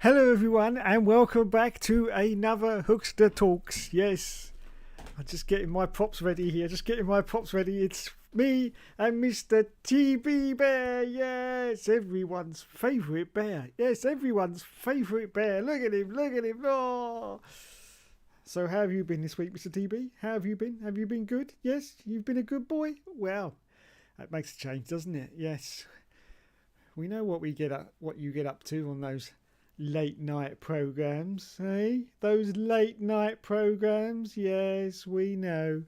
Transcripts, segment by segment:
Hello everyone and welcome back to another Hookster Talks. Yes, I'm just getting my props ready here, It's me and Mr. TB Bear. Yes, everyone's favourite bear. Look at him. Oh. So how have you been this week, Mr. TB? How have you been? Have you been good? Yes, you've been a good boy? Well, that makes a change, doesn't it? Yes. We know what you get up to on those late night programs, eh? Those late night programs, yes, we know.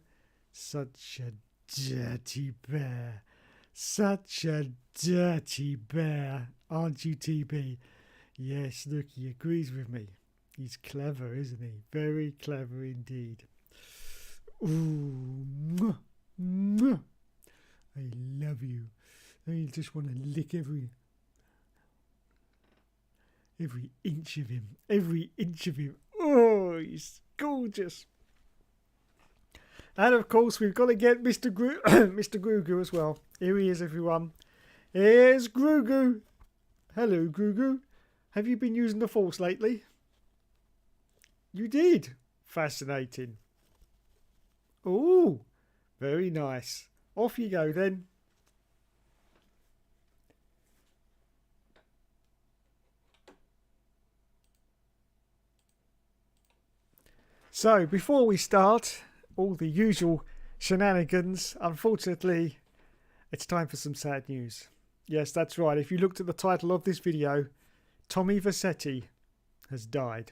Such a dirty bear. Aren't you, TB? Yes, look, he agrees with me. He's clever, isn't he? Very clever indeed. Ooh, mwah, mwah. I love you. I just want to lick every inch of him. Oh, he's gorgeous. And of course, we've got to get Mr. Mr. Grugu as well. Here he is, everyone. Here's Grugu. Hello, Grugu. Have you been using the Force lately? You did. Fascinating. Oh, very nice. Off you go then. So, before we start all the usual shenanigans, unfortunately, it's time for some sad news. Yes, that's right. If you looked at the title of this video, Tommy Vercetti has died.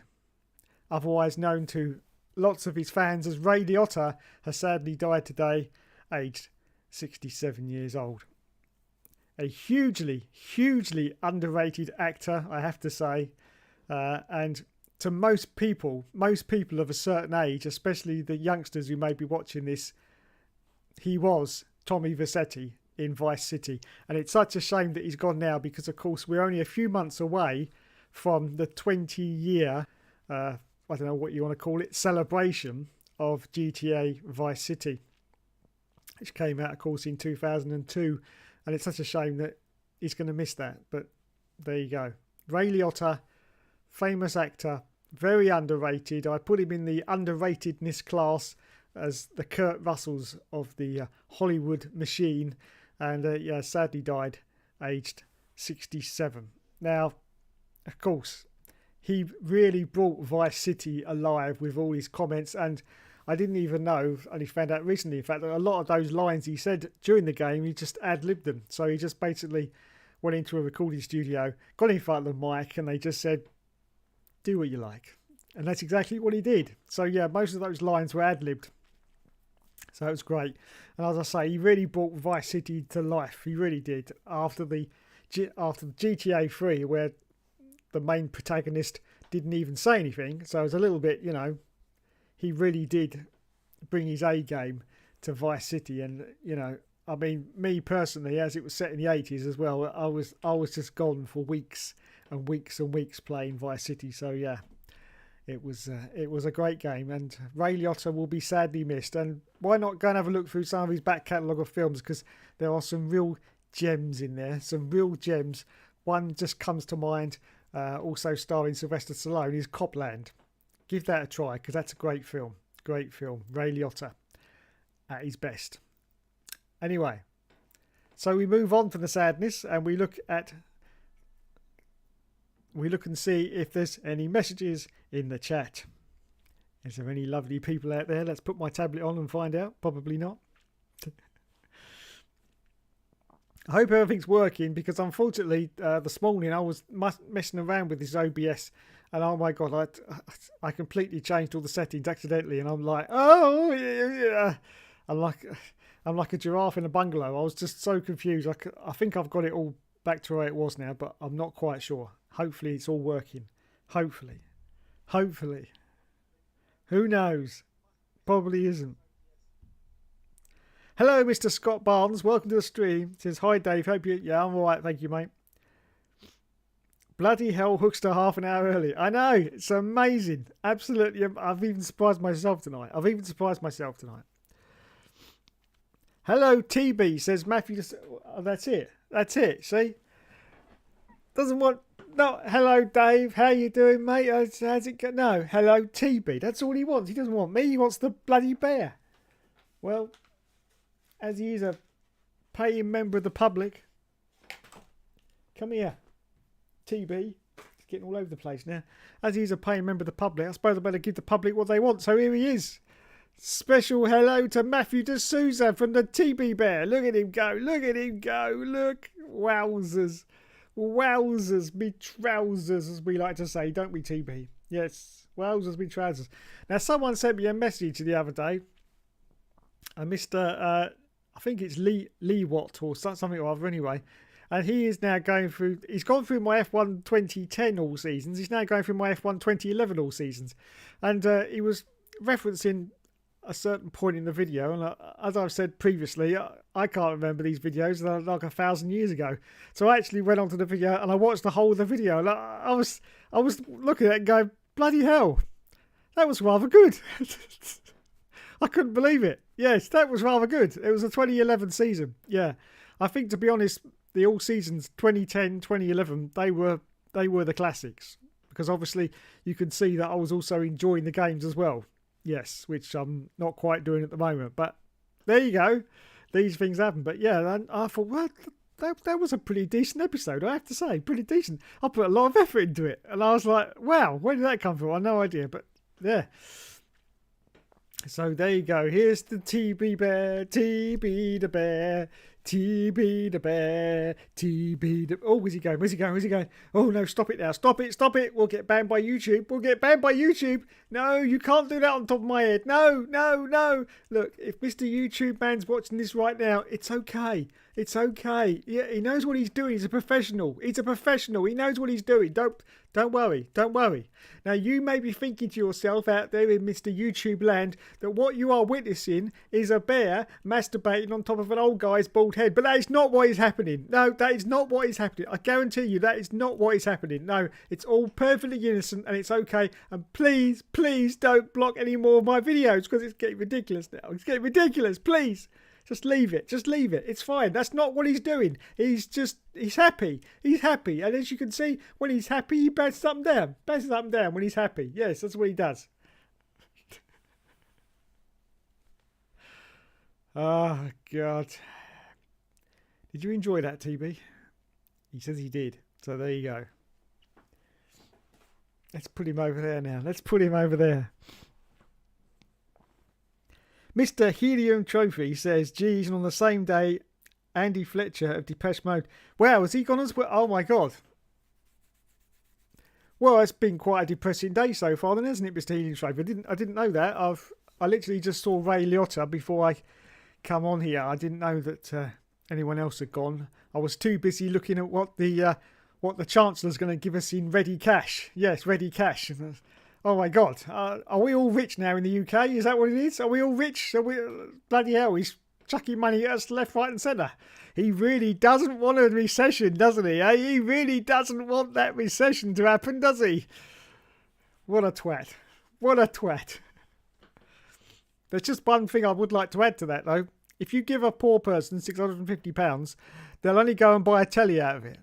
Otherwise known to lots of his fans as Ray Liotta, has sadly died today, aged 67 years old. A hugely underrated actor, I have to say, and to most people of a certain age, especially the youngsters who may be watching this, he was Tommy Vercetti in Vice City. And it's such a shame that he's gone now because, of course, we're only a few months away from the 20-year, I don't know what you want to call it, celebration of GTA Vice City, which came out, of course, in 2002. And it's such a shame that he's going to miss that. But there you go. Ray Liotta, famous actor, very underrated. I put him in the underratedness class as the Kurt Russells of the Hollywood machine, and sadly died aged 67. Now, of course, he really brought Vice City alive with all his comments, and I didn't even know, only found out recently, in fact, that a lot of those lines he said during the game, he just ad-libbed them. So he just basically went into a recording studio, got in front of the mic, and they just said, do what you like. And that's exactly what he did. So yeah, most of those lines were ad-libbed. So it was great. And as I say, he really brought Vice City to life. He really did. After the GTA 3, where the main protagonist didn't even say anything. So it was a little bit, he really did bring his A game to Vice City. And, I mean, me personally, as it was set in the 80s as well, I was just gone for weeks and weeks playing Vice City. So yeah, it was a great game, and Ray Liotta will be sadly missed. And why not go and have a look through some of his back catalogue of films, because there are some real gems in there, One just comes to mind, also starring Sylvester Stallone, is Copland. Give that a try, because that's a great film. Ray Liotta at his best. Anyway, so we move on from the sadness, and we look and see if there's any messages in the chat. Is there any lovely people out there? Let's put my tablet on and find out. Probably not. I hope everything's working, because unfortunately this morning I was messing around with this OBS, and oh my god, I completely changed all the settings accidentally, and I'm like, oh yeah. I'm like a giraffe in a bungalow. I was just so confused. I think I've got it all back to where it was now, but I'm not quite sure. Hopefully it's all working. Hopefully. Who knows? Probably isn't. Hello, Mr. Scott Barnes. Welcome to the stream. Says, hi, Dave. Hope you... Yeah, I'm all right. Thank you, mate. Bloody hell, Hookster half an hour early. I know. It's amazing. Absolutely. I've even surprised myself tonight. Hello, TB, says Matthew. Oh, that's it. See? not hello, Dave. How you doing, mate? How's it go? No, hello, TB. That's all he wants. He doesn't want me. He wants the bloody bear. Well, as he is a paying member of the public, come here, TB. He's getting all over the place now. As he's a paying member of the public, I suppose I better give the public what they want. So here he is. Special hello to Matthew D'Souza from the TB Bear. Look at him go. Look at him go. Look. Wowzers. Wowzers me trousers, as we like to say, don't we, TB? Yes. Wowzers me trousers. Now, someone sent me a message the other day. Mr. I think it's Lee Watt or something or other anyway. And he is now going through, he's gone through my F1 2010 all seasons. He's now going through my F1 2011 all seasons. And he was referencing a certain point in the video, and as I've said previously, I can't remember these videos. They're like 1,000 years ago. So I actually went onto the video and I watched the whole of the video, and I was looking at it and going, bloody hell, that was rather good. I couldn't believe it. Yes, that was rather good. It was a 2011 season. Yeah, I think, to be honest, the all seasons 2010, 2011, they were the classics, because obviously you can see that I was also enjoying the games as well. Yes, which I'm not quite doing at the moment. But there you go. These things happen. But yeah, I thought, well, that was a pretty decent episode, I have to say. Pretty decent. I put a lot of effort into it. And I was like, wow, where did that come from? I had no idea. But yeah. So there you go. Here's the TB Bear. TB the Bear. TB the Bear. TB the... Oh, where's he going? Where's he going? Where's he going? Oh, no, stop it now. Stop it. Stop it. We'll get banned by YouTube. We'll get banned by YouTube. No, you can't do that on top of my head. No, no, no. Look, if Mr. YouTube Man's watching this right now, it's okay. It's okay. Yeah, he knows what he's doing. He's a professional. He's a professional. He knows what he's doing. Don't worry. Don't worry. Now, you may be thinking to yourself out there in Mr. YouTube land that what you are witnessing is a bear masturbating on top of an old guy's bald head. But that is not what is happening. No, that is not what is happening. I guarantee you that is not what is happening. No, it's all perfectly innocent and it's okay. And please, please don't block any more of my videos, because it's getting ridiculous now. It's getting ridiculous. Please. Just leave it. Just leave it. It's fine. That's not what he's doing. He's happy. He's happy. And as you can see, when he's happy, he bounces up and down. Bounces up and down when he's happy. Yes, that's what he does. Oh, God. Did you enjoy that, TB? He says he did. So there you go. Let's put him over there now. Let's put him over there. Mr. Helium Trophy says, geez, and on the same day, Andy Fletcher of Depeche Mode. Wow, has he gone as well? Oh, my God. Well, it's been quite a depressing day so far, then, hasn't it, Mr. Helium Trophy? I didn't know that. I literally just saw Ray Liotta before I come on here. I didn't know that anyone else had gone. I was too busy looking at what the Chancellor's going to give us in ready cash. Yes, ready cash. Oh my God, are we all rich now in the UK? Is that what it is? Are we all rich? Are we, bloody hell, he's chucking money at us left, right and centre. He really doesn't want a recession, doesn't he? Eh? He really doesn't want that recession to happen, does he? What a twat. What a twat. There's just one thing I would like to add to that, though. If you give a poor person £650, they'll only go and buy a telly out of it.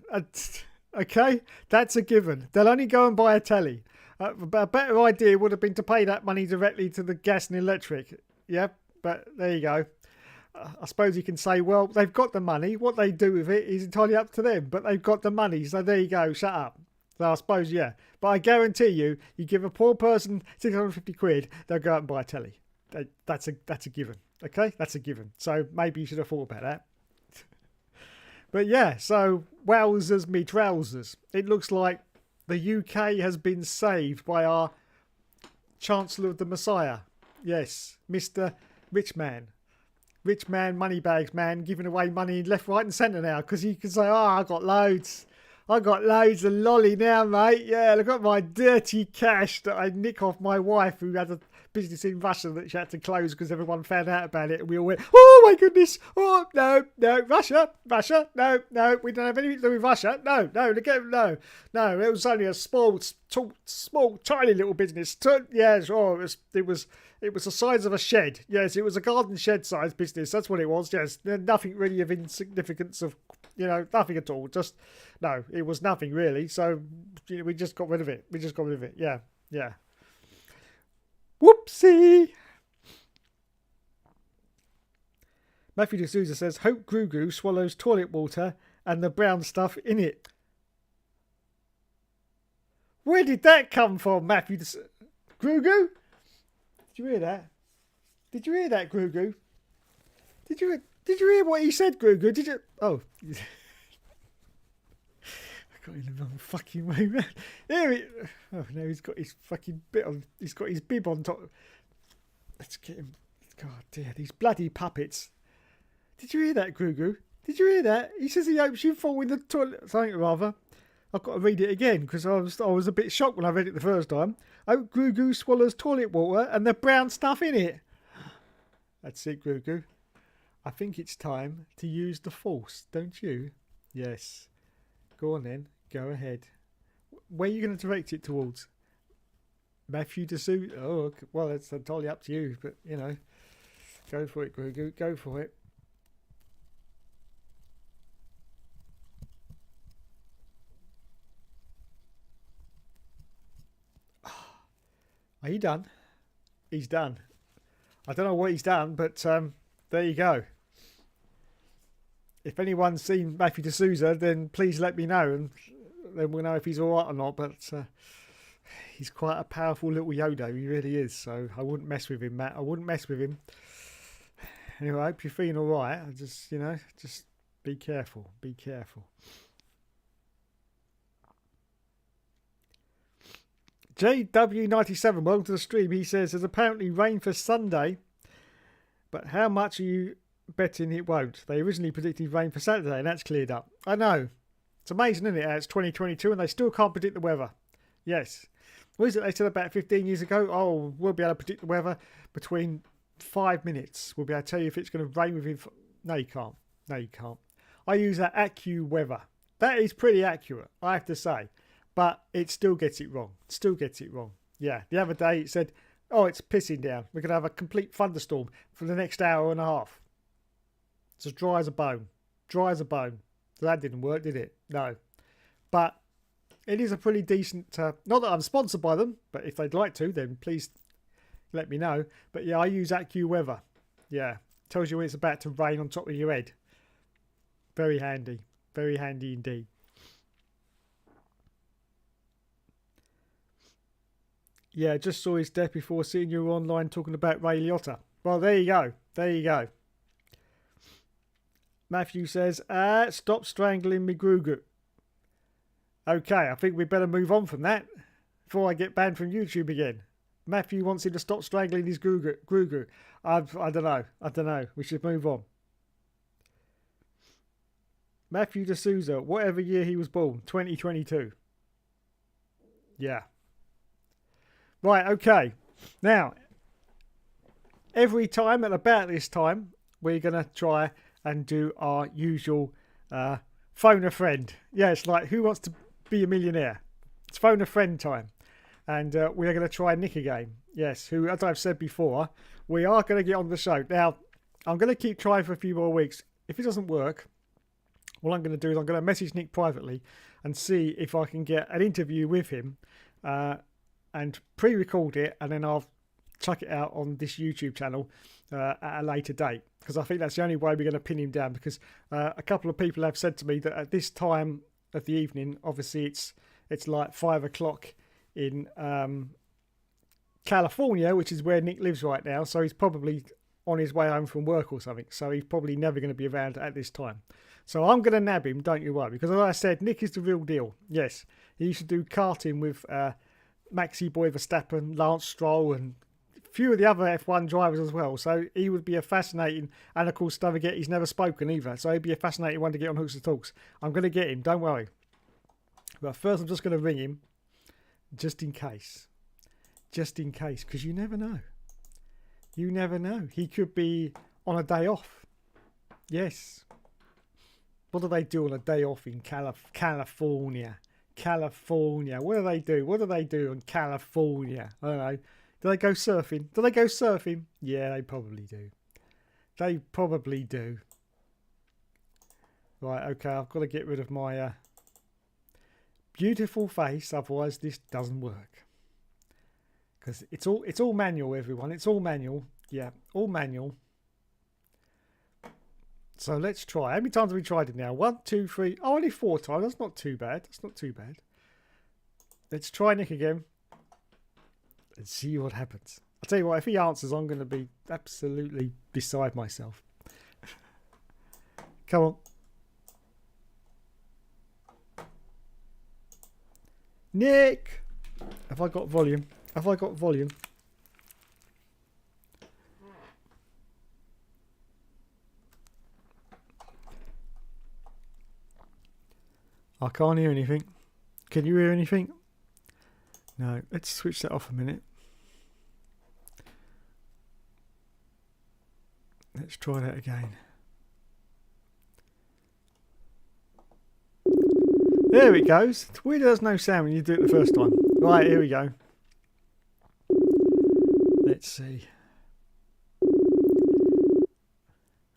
Okay? That's a given. They'll only go and buy a telly. A better idea would have been to pay that money directly to the gas and electric. Yeah, but there you go. I suppose you can say, well, they've got the money. What they do with it is entirely up to them. But they've got the money, so there you go. Shut up. So I suppose, yeah. But I guarantee you give a poor person £650, they'll go out and buy a telly. That's a given. Okay, that's a given. So maybe you should have thought about that. But yeah, so wowzers me trousers. It looks like the UK has been saved by our Chancellor of the Messiah. Yes, Mr. Rich Man, moneybags man, giving away money left, right and centre now, because he can say, oh, I got loads of lolly now, mate. Yeah, look at my dirty cash that I nick off my wife, who had a business in Russia that she had to close because everyone found out about it, and we all went, oh my goodness, oh no, Russia, no, we don't have anything to do with Russia, no, it was only a small, tiny little business. Yeah, sure, it was the size of a shed. Yes, it was a garden shed size business. That's what it was. Yes, nothing really of insignificance of You know, nothing at all. Just, no, it was nothing really. So we just got rid of it. We just got rid of it. Yeah, yeah. Whoopsie. Matthew D'Souza says, hope Grugu swallows toilet water and the brown stuff in it. Where did that come from, Matthew D'Souza? Grugu? Did you hear that? Did you hear that, Grugu? Did you hear what he said, Grugu? Did you? Oh. I got in the wrong fucking way, man. There he... Oh, no, he's got his fucking bit on... He's got his bib on top. Let's get him... God dear, these bloody puppets. Did you hear that, Grugu? Did you hear that? He says he hopes you fall in the toilet. Something or other. I've got to read it again because I was a bit shocked when I read it the first time. Hope Grugu swallows toilet water and the brown stuff in it. That's it, Grugu. I think it's time to use the force, don't you? Yes. Go on then. Go ahead. Where are you going to direct it towards? Matthew D'Souza? Oh, well, it's entirely up to you, but, you know. Go for it, Grugu. Go for it. Are you done? He's done. I don't know what he's done, but there you go. If anyone's seen Matthew D'Souza, then please let me know, and then we'll know if he's all right or not. But he's quite a powerful little Yodo. He really is. So I wouldn't mess with him, Matt. I wouldn't mess with him. Anyway, I hope you're feeling all right. I just, you know, just be careful. Be careful. JW97, welcome to the stream. He says there's apparently rain for Sunday, but how much are you betting it won't? They originally predicted rain for Saturday, and that's cleared up. I know. It's amazing, isn't it? How it's 2022 and they still can't predict the weather. Yes. What is it they said about 15 years ago? Oh, we'll be able to predict the weather between 5 minutes. We'll be able to tell you if it's going to rain within... No, you can't. No, you can't. I use that AccuWeather. That is pretty accurate, I have to say. But it still gets it wrong. Still gets it wrong. Yeah, the other day it said, oh, it's pissing down. We're going to have a complete thunderstorm for the next hour and a half. It's as dry as a bone. Dry as a bone. So that didn't work, did it? No. But it is a pretty decent... not that I'm sponsored by them, but if they'd like to, then please let me know. But yeah, I use AccuWeather. Yeah, tells you when it's about to rain on top of your head. Very handy. Very handy indeed. Yeah, just saw his death before seeing you online talking about Ray Liotta. Well, there you go. There you go. Matthew says, stop strangling me Grugu. Okay, I think we better move on from that before I get banned from YouTube again. Matthew wants him to stop strangling his Grugu. I don't know. I don't know. We should move on. Matthew D'Souza, whatever year he was born, 2022. Yeah. Right, okay. Now, every time at about this time, we're going to try and do our usual phone a friend. Yeah, it's like, who wants to be a millionaire? It's phone a friend time. And we're going to try Nick again. Yes, who, as I've said before, we are going to get on the show. Now, I'm going to keep trying for a few more weeks. If it doesn't work, what I'm going to do is I'm going to message Nick privately and see if I can get an interview with him and pre-record it, and then I'll chuck it out on this YouTube channel at a later date, because I think that's the only way we're going to pin him down, because a couple of people have said to me that at this time of the evening, obviously it's like 5 o'clock in California, which is where Nick lives right now, so he's probably on his way home from work or something, so he's probably never going to be around at this time. So I'm going to nab him, don't you worry, because as I said, Nick is the real deal. Yes, he used to do karting with Maxi Boy Verstappen, Lance Stroll, and a few of the other F1 drivers as well. So he would be a fascinating, and of course, don't forget, he's never spoken either. So he'd be a fascinating one to get on Hookster Talks. I'm going to get him, don't worry. But first, I'm just going to ring him, just in case. Just in case, because you never know. You never know. He could be on a day off. Yes. What do they do on a day off in California? California. What do they do? What do they do in California? I don't know. Do they go surfing? Do they go surfing? Yeah, they probably do. They probably do. Right, okay, I've got to get rid of my beautiful face, otherwise this doesn't work. Because it's all manual, everyone. It's all manual. Yeah, all manual. So let's try. How many times have we tried it now? 1, 2, 3. Oh, only 4 times. That's not too bad. That's not too bad. Let's try Nick again. And see what happens. I'll tell you what, if he answers, I'm going to be absolutely beside myself. Come on. Nick! Have I got volume? Have I got volume? I can't hear anything. Can you hear anything? No. Let's switch that off a minute. Let's try that again. There it goes. It's weird there's no sound when you do it the first time. Right, here we go. Let's see.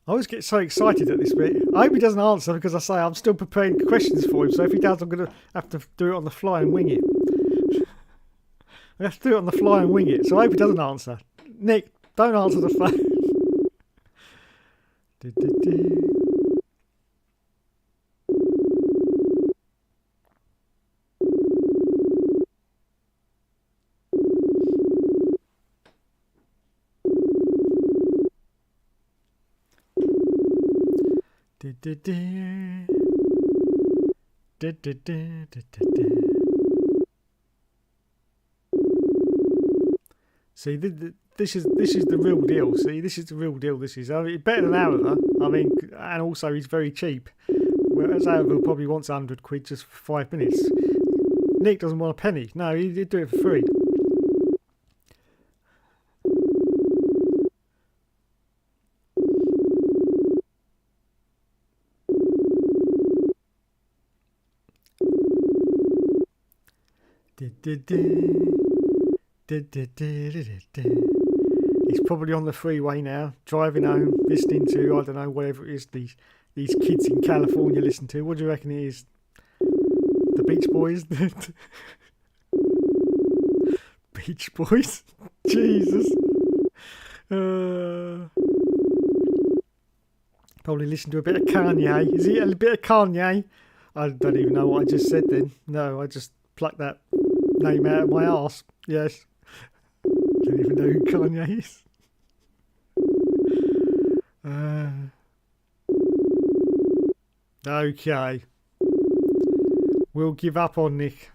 I always get so excited at this bit. I hope he doesn't answer because I say I'm still preparing questions for him. So if he does, I'm going to have to do it on the fly and wing it. I have to do it on the fly and wing it. So I hope he doesn't answer. Nick, don't answer the phone. See, this is the real deal. See, this is the real deal. This is better than Arava. I mean, and also he's very cheap. Whereas Arava probably wants 100 quid just for 5 minutes. Nick doesn't want a penny. No, he'd do it for free. He's probably on the freeway now, driving home, listening to, I don't know, whatever it is these kids in California listen to. What do you reckon it is? The Beach Boys? Beach Boys? Jesus. Probably listen to a bit of Kanye. Is it a bit of Kanye? I don't even know what I just said then. No, I just plucked that name out of my arse. Yes. Don't even know who Kanye is. Okay. We'll give up on Nick.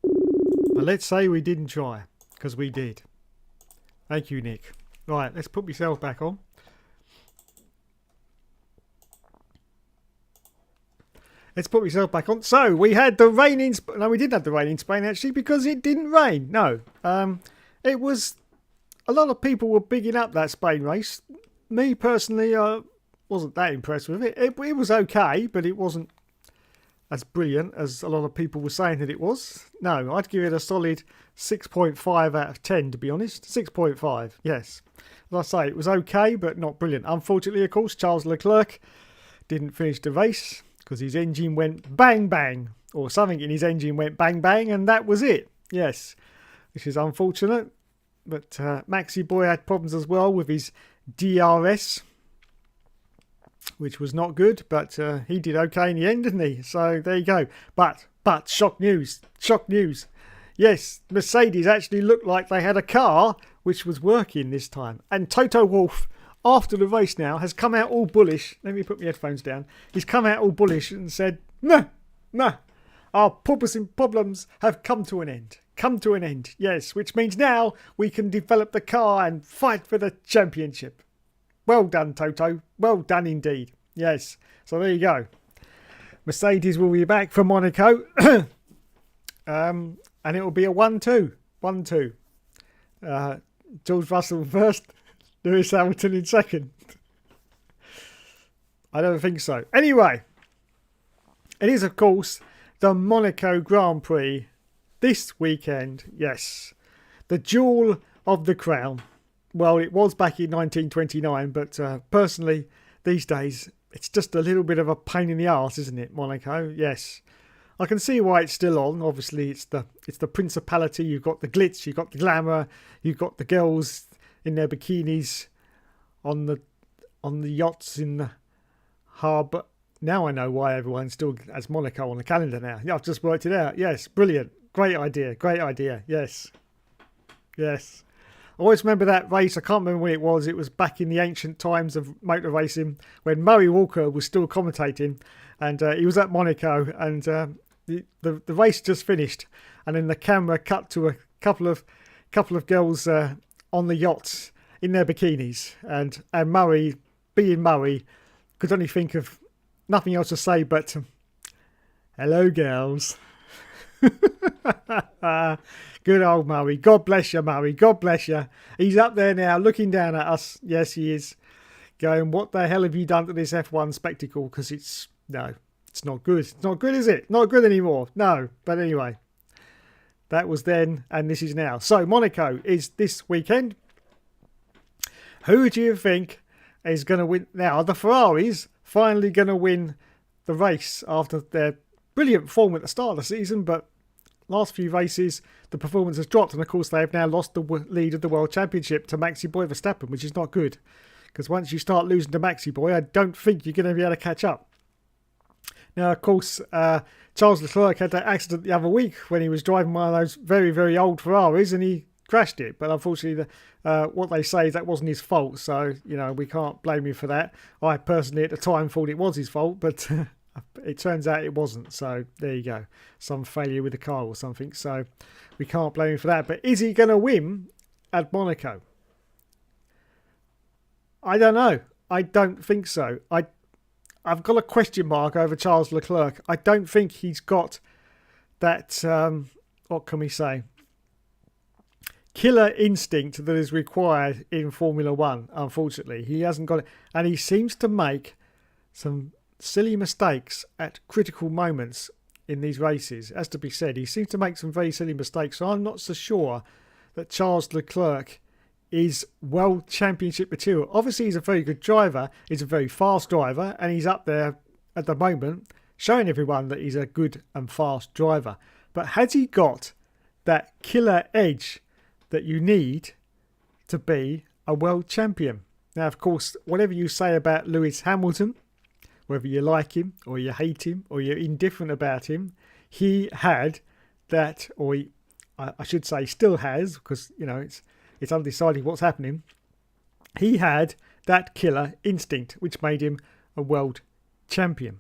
But let's say we didn't try, because we did. Thank you, Nick. Right, let's put myself back on. Let's put myself back on. So, we had the rain in Spain. No, we didn't have the rain in Spain, actually, because it didn't rain. No. It was... A lot of people were bigging up that Spain race. Me, personally, wasn't that impressed with it. It was okay, but it wasn't as brilliant as a lot of people were saying that it was. No, I'd give it a solid 6.5 out of 10, to be honest. 6.5, yes. As I say, it was okay, but not brilliant. Unfortunately, of course, Charles Leclerc didn't finish the race, because his engine went bang bang, or something in his engine went bang bang, and that was it. Yes, which is unfortunate. But Maxi Boy had problems as well with his DRS, which was not good, but he did okay in the end, didn't he? So there you go. But shock news. Yes, Mercedes actually looked like they had a car which was working this time. And Toto Wolff, after the race now, has come out all bullish. Let me put my headphones down. He's come out all bullish and said, no, our problems have come to an end. Yes, which means now we can develop the car and fight for the championship. Well done, Toto. Well done indeed. Yes, so there you go. Mercedes will be back from Monaco. And it will be a 1-2. 1-2. George Russell first. Lewis Hamilton in second. I don't think so. Anyway, it is, of course, the Monaco Grand Prix this weekend. Yes, the jewel of the crown. Well, it was back in 1929, but personally, these days, it's just a little bit of a pain in the arse, isn't it, Monaco? Yes. I can see why it's still on. Obviously, it's the principality. You've got the glitz, you've got the glamour, you've got the girls in their bikinis on the yachts in the harbour. Now I know why everyone still has Monaco on the calendar now. Yeah, I've just worked it out. Yes, brilliant. Great idea. Great idea. Yes. Yes. I always remember that race. I can't remember when it was. It was back in the ancient times of motor racing when Murray Walker was still commentating, and he was at Monaco, and the race just finished, and then the camera cut to a couple of girls on the yachts in their bikinis, and Murray, being Murray, could only think of nothing else to say but, "Hello, girls." Good old Murray. God bless you, Murray. God bless you. He's up there now looking down at us. Yes, he is. Going, what the hell have you done to this F1 spectacle? Because it's not good. It's not good, is it? Not good anymore. No. But anyway, that was then and this is now. So Monaco is this weekend. Who do you think is going to win? Now, the Ferraris finally going to win the race after their brilliant form at the start of the season, but last few races the performance has dropped, and of course they have now lost the lead of the World Championship to Maxi Boy Verstappen, which is not good, because once you start losing to Maxi Boy, I don't think you're going to be able to catch up. Now, of course, Charles Leclerc had that accident the other week when he was driving one of those very, very old Ferraris and he crashed it, but unfortunately what they say is that wasn't his fault, so we can't blame him for that. I personally at the time thought it was his fault, but it turns out it wasn't, so there you go. Some failure with the car or something, so we can't blame him for that. But is he going to win at Monaco? I don't know. I don't think so. I've got a question mark over Charles Leclerc. I don't think he's got that, what can we say, killer instinct that is required in Formula One, unfortunately. He hasn't got it, and he seems to make some silly mistakes at critical moments in these races. As to be said, he seems to make some very silly mistakes, so I'm not so sure that Charles Leclerc is World Championship material. Obviously he's a very good driver, he's a very fast driver, and he's up there at the moment showing everyone that he's a good and fast driver. But has he got that killer edge that you need to be a world champion? Now, of course, whatever you say about Lewis Hamilton, whether you like him or you hate him or you're indifferent about him, he had that, or I should say still has, because it's undecided what's happening. He had that killer instinct which made him a world champion.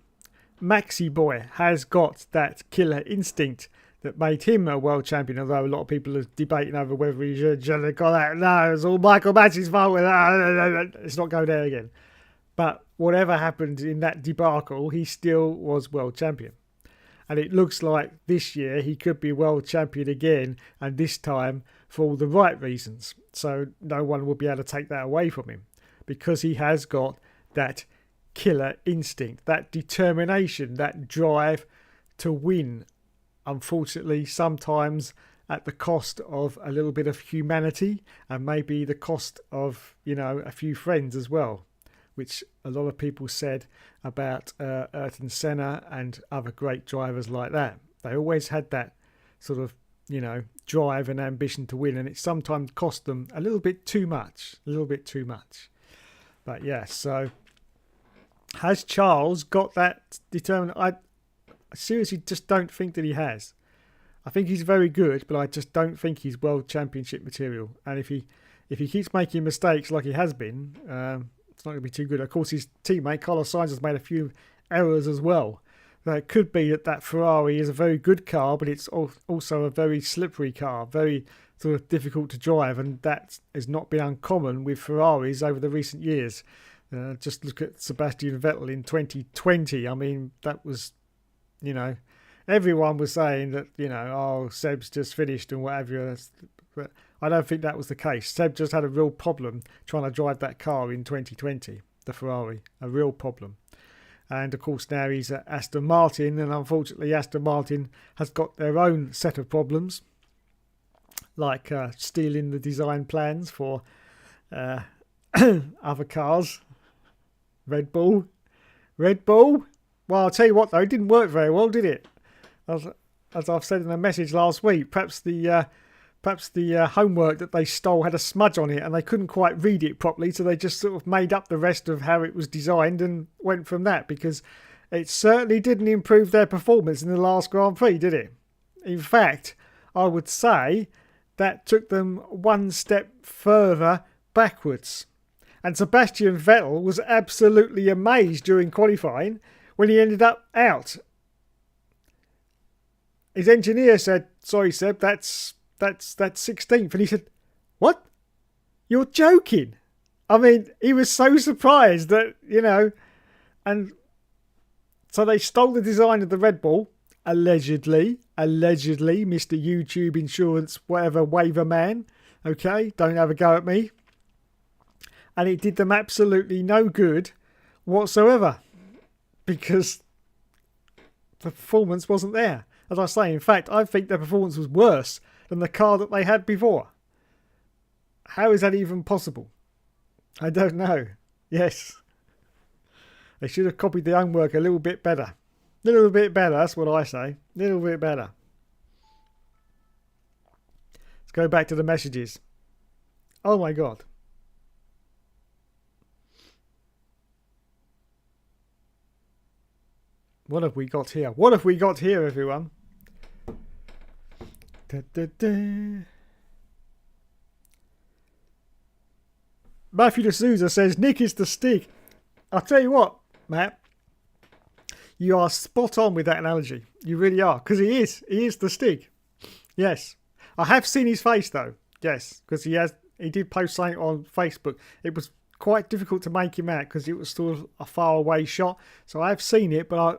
Maxi Boy has got that killer instinct that made him a world champion, although a lot of people are debating over whether he should have got that. No, it's all Michael Massey's fault. Let's not go there again. But whatever happened in that debacle, he still was world champion. And it looks like this year he could be world champion again, and this time for all the right reasons. So no one will be able to take that away from him, because he has got that killer instinct, that determination, that drive to win. Unfortunately, sometimes at the cost of a little bit of humanity, and maybe the cost of, a few friends as well, which a lot of people said about Ayrton Senna and other great drivers like that. They always had that sort of, drive and ambition to win, and it sometimes cost them a little bit too much. But yeah, so has Charles got that determined? I seriously just don't think that he has. I think he's very good, but I just don't think he's world championship material. And if he keeps making mistakes like he has been, it's not going to be too good. Of course, his teammate Carlos Sainz has made a few errors as well. It could be that Ferrari is a very good car, but it's also a very slippery car, very sort of difficult to drive, and that has not been uncommon with Ferraris over the recent years. Just look at Sebastian Vettel in 2020. I mean, that was, everyone was saying that, Seb's just finished and whatever. But I don't think that was the case. Seb just had a real problem trying to drive that car in 2020, the Ferrari, a real problem. And of course now he's at Aston Martin, and unfortunately Aston Martin has got their own set of problems, like stealing the design plans for other cars. Red Bull. Red Bull. Well, I'll tell you what though, it didn't work very well, did it? As I've said in a message last week, perhaps the homework that they stole had a smudge on it and they couldn't quite read it properly, so they just sort of made up the rest of how it was designed and went from that, because it certainly didn't improve their performance in the last Grand Prix, did it? In fact, I would say that took them one step further backwards. And Sebastian Vettel was absolutely amazed during qualifying when he ended up out. His engineer said, "Sorry, Seb, that's 16th." And he said, "What? You're joking?" I mean, he was so surprised that, and so they stole the design of the Red Bull, allegedly, Mr. YouTube insurance, whatever, waiver man. Okay, don't have a go at me. And it did them absolutely no good whatsoever, because the performance wasn't there. As I say, in fact, I think their performance was worse than the car that they had before. How is that even possible? I don't know. Yes. They should have copied their homework a little bit better. Little bit better, that's what I say. Little bit better. Let's go back to the messages. Oh my God. What have we got here? What have we got here, everyone? Da, da, da. Matthew D'Souza says, Nick is the stick. I'll tell you what, Matt. You are spot on with that analogy. You really are. Because he is. He is the stick. Yes. I have seen his face, though. Yes. Because he did post something on Facebook. It was quite difficult to make him out because it was sort of a far away shot. So I have seen it, but I'm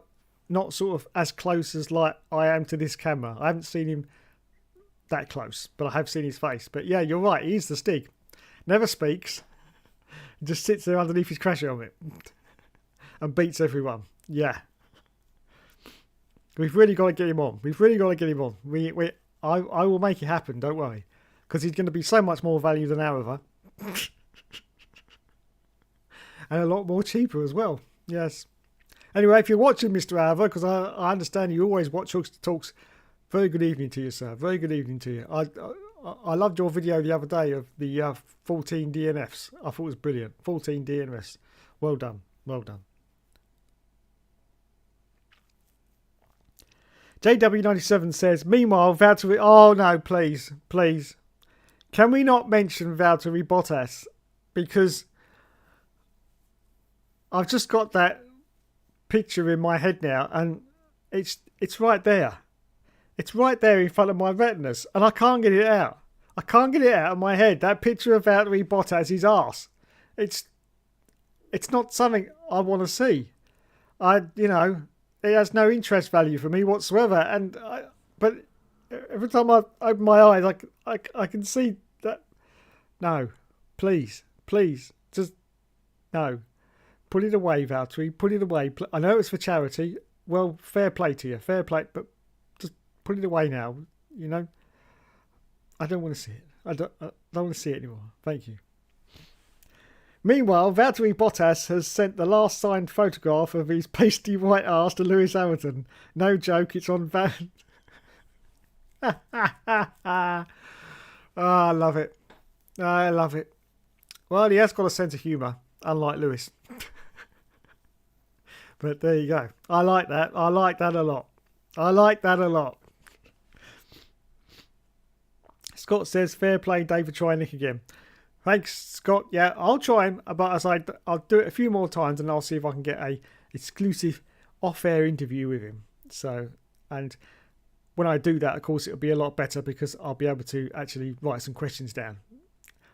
not sort of as close as like I am to this camera. I haven't seen him that close, but I have seen his face. But yeah, you're right. He is the stick. Never speaks. Just sits there underneath his crash helmet and beats everyone. Yeah. We've really got to get him on. We've really got to get him on. I will make it happen, don't worry. Because he's going to be so much more value than our other. And a lot more cheaper as well. Yes. Anyway, if you're watching Mr. Alva, because I understand you always watch Hookster Talks, very good evening to you, sir. Very good evening to you. I loved your video the other day of the 14 DNFs. I thought it was brilliant. 14 DNFs. Well done. Well done. JW97 says, meanwhile, Valtteri... Oh, no, please. Please. Can we not mention Valtteri Bottas? Because I've just got that picture in my head now, and it's right there. It's right there in front of my retinas, and I can't get it out. I can't get it out of my head. That picture of Valtteri Bottas' arse. It's not something I want to see. It has no interest value for me whatsoever. But every time I open my eyes, I can see that. No, please, just no. Put it away, Valtteri. Put it away. I know it's for charity. Well, fair play to you. Fair play. But just put it away now. I don't want to see it. I don't want to see it anymore. Thank you. Meanwhile, Valtteri Bottas has sent the last signed photograph of his pasty white arse to Lewis Hamilton. No joke, it's on Van. Oh, I love it. I love it. Well, he has got a sense of humour, unlike Lewis. But there you go. I like that. I like that a lot. I like that a lot. Scott says, fair play, David, try Nick again. Thanks, Scott. Yeah, I'll try him, but I'll do it a few more times and I'll see if I can get a exclusive off-air interview with him. So, and when I do that, of course, it'll be a lot better because I'll be able to actually write some questions down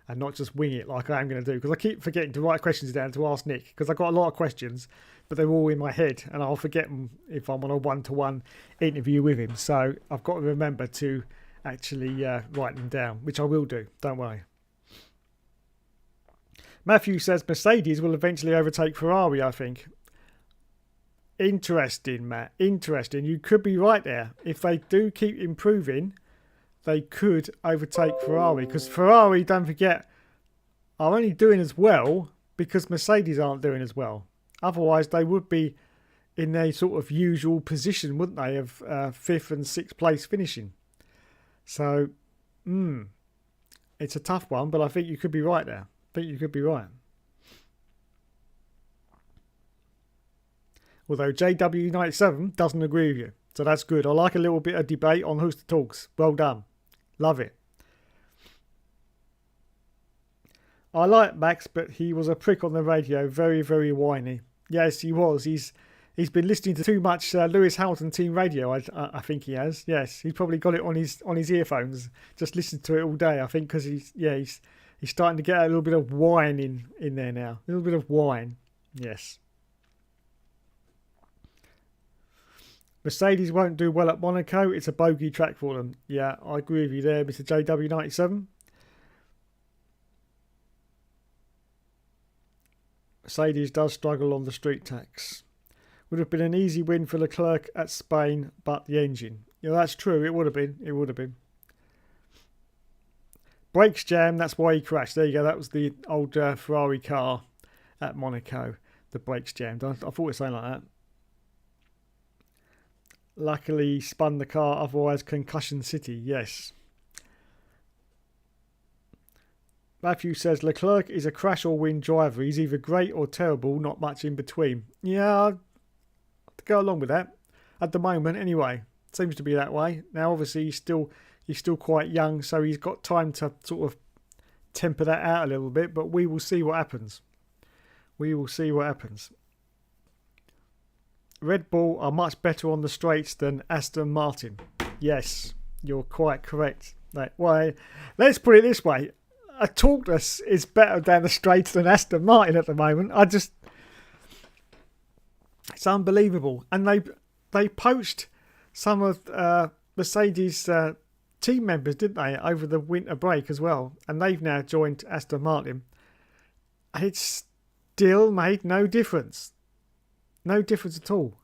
and not just wing it like I am going to do. Because I keep forgetting to write questions down to ask Nick because I've got a lot of questions, but they're all in my head and I'll forget them if I'm on a one-to-one interview with him. So I've got to remember to actually write them down, which I will do. Don't worry. Matthew says Mercedes will eventually overtake Ferrari, I think. Interesting, Matt. Interesting. You could be right there. If they do keep improving, they could overtake Ferrari. Because Ferrari, don't forget, are only doing as well because Mercedes aren't doing as well. Otherwise, they would be in their sort of usual position, wouldn't they, of 5th and 6th place finishing. So, it's a tough one, but I think you could be right there. I think you could be right. Although JW97 doesn't agree with you. So that's good. I like a little bit of debate on Hookster Talks. Well done. Love it. I like Max, but he was a prick on the radio. Very, very whiny. Yes, he was. He's been listening to too much Lewis Hamilton team radio. I think he has. Yes, he's probably got it on his earphones. Just listened to it all day. I think because he's starting to get a little bit of wine in there now. A little bit of wine. Yes. Mercedes won't do well at Monaco. It's a bogey track for them. Yeah, I agree with you there, Mr. JW97. Mercedes does struggle on the street tracks. Would have been an easy win for Leclerc at Spain, but the engine. Yeah, that's true. It would have been. It would have been. Brakes jam. That's why he crashed. There you go. That was the old Ferrari car at Monaco. The brakes jammed. I thought it was something like that. Luckily, he spun the car. Otherwise, concussion city. Yes. Matthew says Leclerc is a crash or win driver. He's either great or terrible. Not much in between. Yeah. Go along with that at the moment anyway. Seems to be that way. Now obviously he's still quite young, so he's got time to sort of temper that out a little bit, but we will see what happens. We will see what happens. Red Bull are much better on the straights than Aston Martin. Yes, you're quite correct. Well, let's put it this way. A Talkless is better down the straights than Aston Martin at the moment. It's unbelievable. And they poached some of Mercedes' team members, didn't they, over the winter break as well. And they've now joined Aston Martin. And it's still made no difference. No difference at all.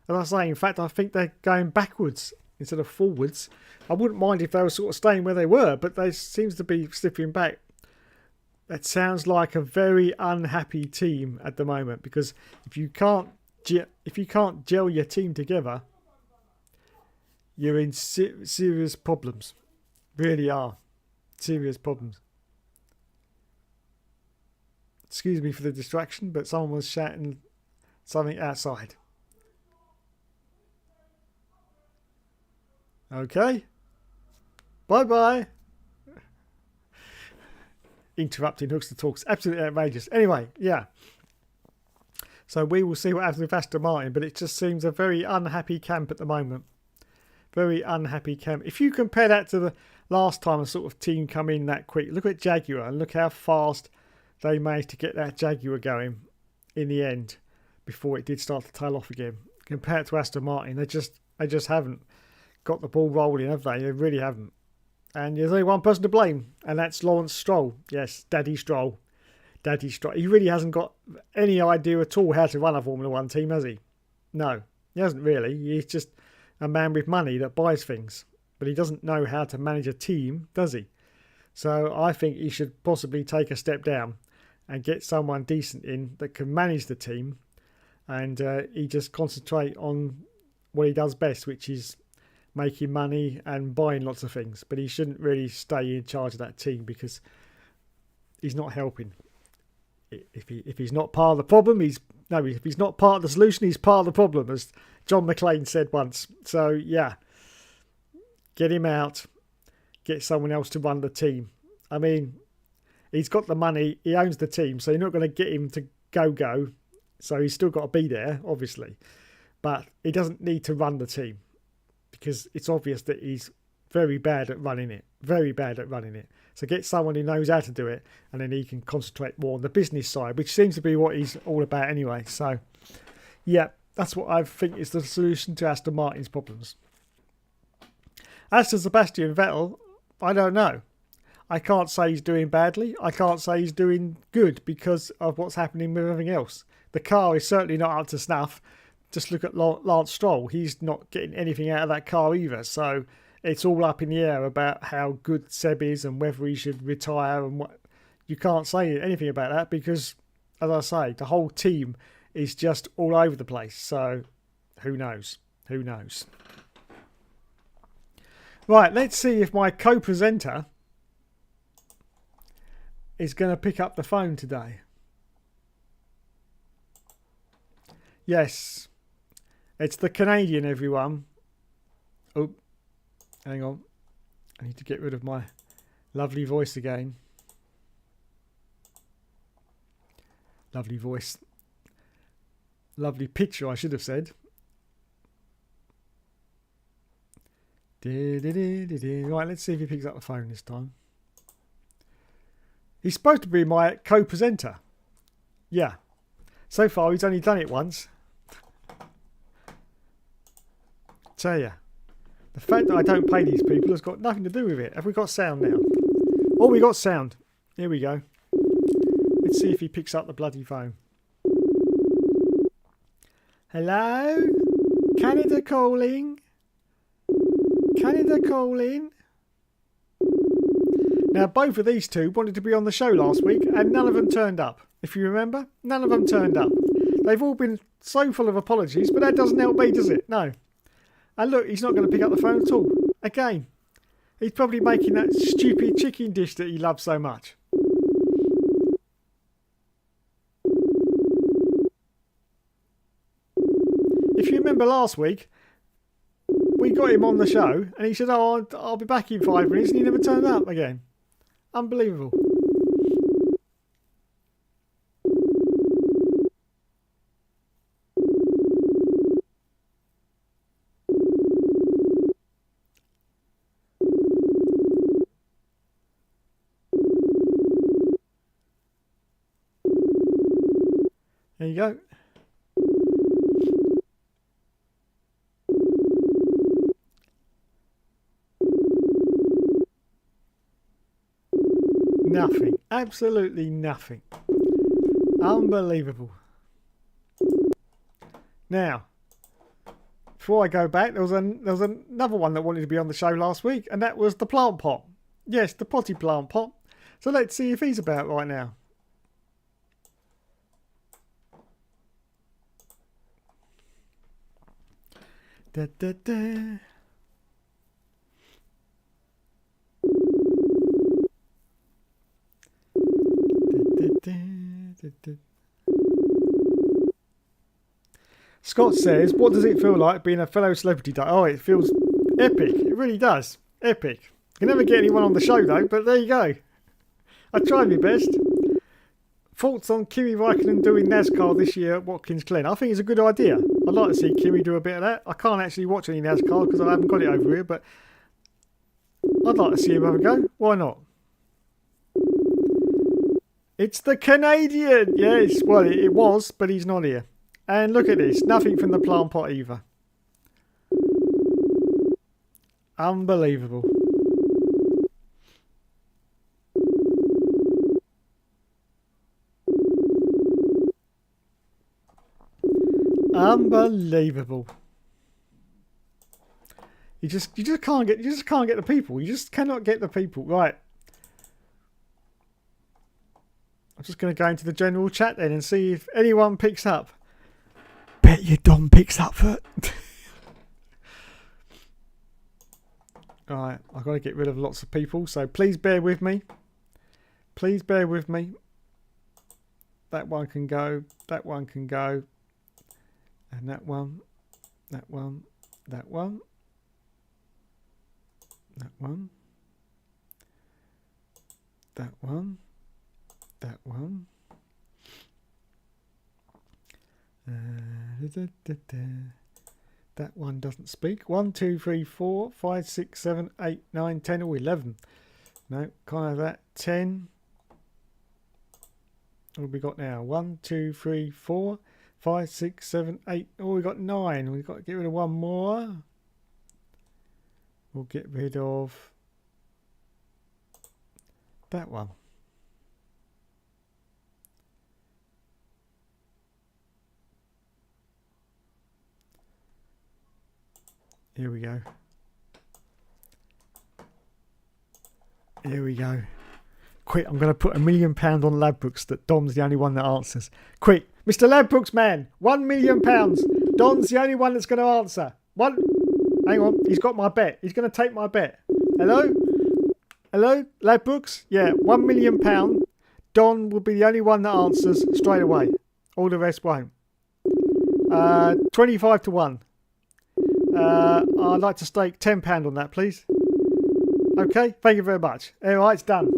As I say, in fact, I think they're going backwards instead of forwards. I wouldn't mind if they were sort of staying where they were, but they seems to be slipping back. That sounds like a very unhappy team at the moment, because if you can't gel your team together, you're in serious problems. Really are. Serious problems. Excuse me for the distraction, but someone was shouting something outside. Okay. Bye-bye. Interrupting Hookster Talks. Absolutely outrageous. Anyway, yeah. So we will see what happens with Aston Martin, but it just seems a very unhappy camp at the moment. Very unhappy camp. If you compare that to the last time a sort of team come in that quick, look at Jaguar and look how fast they managed to get that Jaguar going in the end before it did start to tail off again. Compared to Aston Martin, they just haven't got the ball rolling, have they? They really haven't. And there's only one person to blame, and that's Lawrence Stroll. Yes, Daddy Stroll. Daddy Stroll. He really hasn't got any idea at all how to run a Formula One team, has he? No, he hasn't really. He's just a man with money that buys things. But he doesn't know how to manage a team, does he? So I think he should possibly take a step down and get someone decent in that can manage the team. And he just concentrate on what he does best, which is making money and buying lots of things. But he shouldn't really stay in charge of that team because he's not helping. If he's not part of the problem, if he's not part of the solution, he's part of the problem, as John McClane said once. So yeah, get him out, get someone else to run the team. I mean, he's got the money, he owns the team, so you're not going to get him to go. So he's still got to be there, obviously, but he doesn't need to run the team because it's obvious that he's very bad at running it. Very bad at running it. So get someone who knows how to do it, and then he can concentrate more on the business side, which seems to be what he's all about anyway. So, yeah, that's what I think is the solution to Aston Martin's problems. As to Sebastian Vettel, I don't know. I can't say he's doing badly. I can't say he's doing good because of what's happening with everything else. The car is certainly not up to snuff. Just look at Lance Stroll. He's not getting anything out of that car either. So it's all up in the air about how good Seb is and whether he should retire and what. You can't say anything about that because, as I say, the whole team is just all over the place. So who knows? Who knows? Right, let's see if my co-presenter is going to pick up the phone today. Yes, it's the Canadian, everyone. Oh, hang on. I need to get rid of my lovely voice again. Lovely voice. Lovely picture, I should have said. Right, let's see if he picks up the phone this time. He's supposed to be my co-presenter. Yeah. So far, he's only done it once. Tell ya. The fact that I don't pay these people has got nothing to do with it. Have we got sound now? Oh, we got sound. Here we go. Let's see if he picks up the bloody phone. Hello? Canada calling? Canada calling? Now, both of these two wanted to be on the show last week and none of them turned up. If you remember, none of them turned up. They've all been so full of apologies, but that doesn't help me, does it? No. And look, he's not going to pick up the phone at all. Again, he's probably making that stupid chicken dish that he loves so much. If you remember last week, we got him on the show and he said, oh, I'll be back in 5 minutes, and he never turned up again. Unbelievable. There you go. Nothing. Absolutely nothing. Unbelievable. Now, before I go back, there was another one that wanted to be on the show last week, and that was the plant pot. Yes, the potty plant pot. So let's see if he's about right now. Da, da, da. Scott says, what does it feel like being a fellow celebrity? Oh, it feels epic. It really does. Epic. You never get anyone on the show though, but there you go. I tried my best. Thoughts on Kimi Räikkönen doing NASCAR this year at Watkins Glen? I think it's a good idea. I'd like to see Kimi do a bit of that. I can't actually watch any NASCAR because I haven't got it over here, but I'd like to see him have a go. Why not? It's the Canadian! Yes, well, it was, but he's not here. And look at this. Nothing from the plant pot either. Unbelievable. Unbelievable. You just can't get the people. You just cannot get the people. Right. I'm just going to go into the general chat then and see if anyone picks up. Bet you Dom picks up for it. Alright, I've got to get rid of lots of people, so please bear with me. Please bear with me. That one can go. That one can go. And that one. That one. That one. That one. That one. That one. That one doesn't speak. 1, 2, 3, 4, 5, 6, 7, 8, 9, 10, or 11. No, can't have that. 10. What have we got now? 1, 2, 3, 4, 5, 6, 7, 8. Oh, we got 9. We've got to get rid of one more. We'll get rid of that one. Here we go. Here we go. Quick, I'm going to put £1 million on Ladbrokes that Dom's the only one that answers. Quick, Mr. Ladbrokes man, £1 million. Don's the only one that's going to answer. One. Hang on, he's got my bet. He's going to take my bet. Hello? Hello, Ladbrokes? Yeah, £1 million. Don will be the only one that answers straight away. All the rest won't. 25 to 1. I'd like to stake £10 on that, please. Okay, thank you very much. All right, it's done.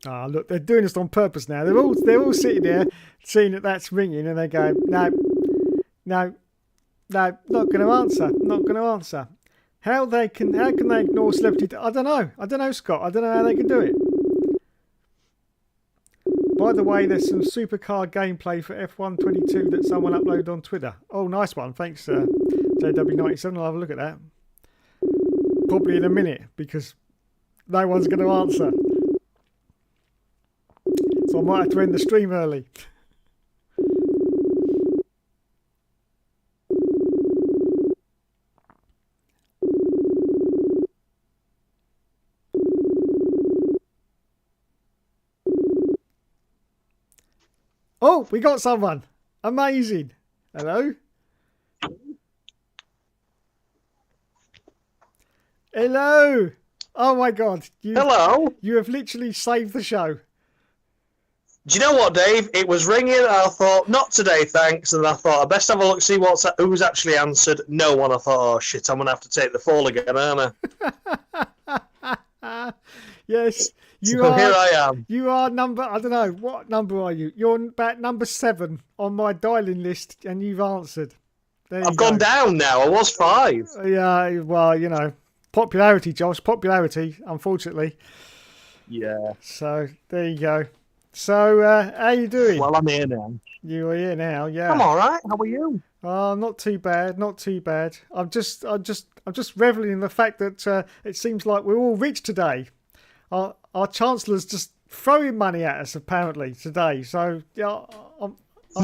Ah, look, they're doing this on purpose now. They're all sitting there, seeing that that's ringing, and they go, no, not going to answer. How can they ignore celebrity? I don't know, Scott. I don't know how they can do it. By the way, there's some supercar gameplay for F1 22 that someone uploaded on Twitter. Oh, nice one. Thanks, JW97. I'll have a look at that. Probably in a minute, because no one's going to answer. So I might have to end the stream early. Oh, we got someone. Amazing. Hello? Hello. Oh my God. Hello. You have literally saved the show. Do you know what, Dave? It was ringing, and I thought, not today, thanks. And I thought, I best have a look, see who's actually answered. No one. I thought, oh shit, I'm gonna have to take the fall again, aren't I? Yes, here I am. You are number. I don't know what number are you. You're about number 7 on my dialing list, and you've answered. I've gone down now. I was 5. Yeah, well, you know, popularity, Josh. Popularity, unfortunately. Yeah. So there you go. So, how you doing? Well, I'm here now. You are here now, yeah. I'm all right. How are you? Oh, not too bad, not too bad. I'm just reveling in the fact that it seems like we're all rich today. Our Chancellor's just throwing money at us apparently today. So yeah, I'm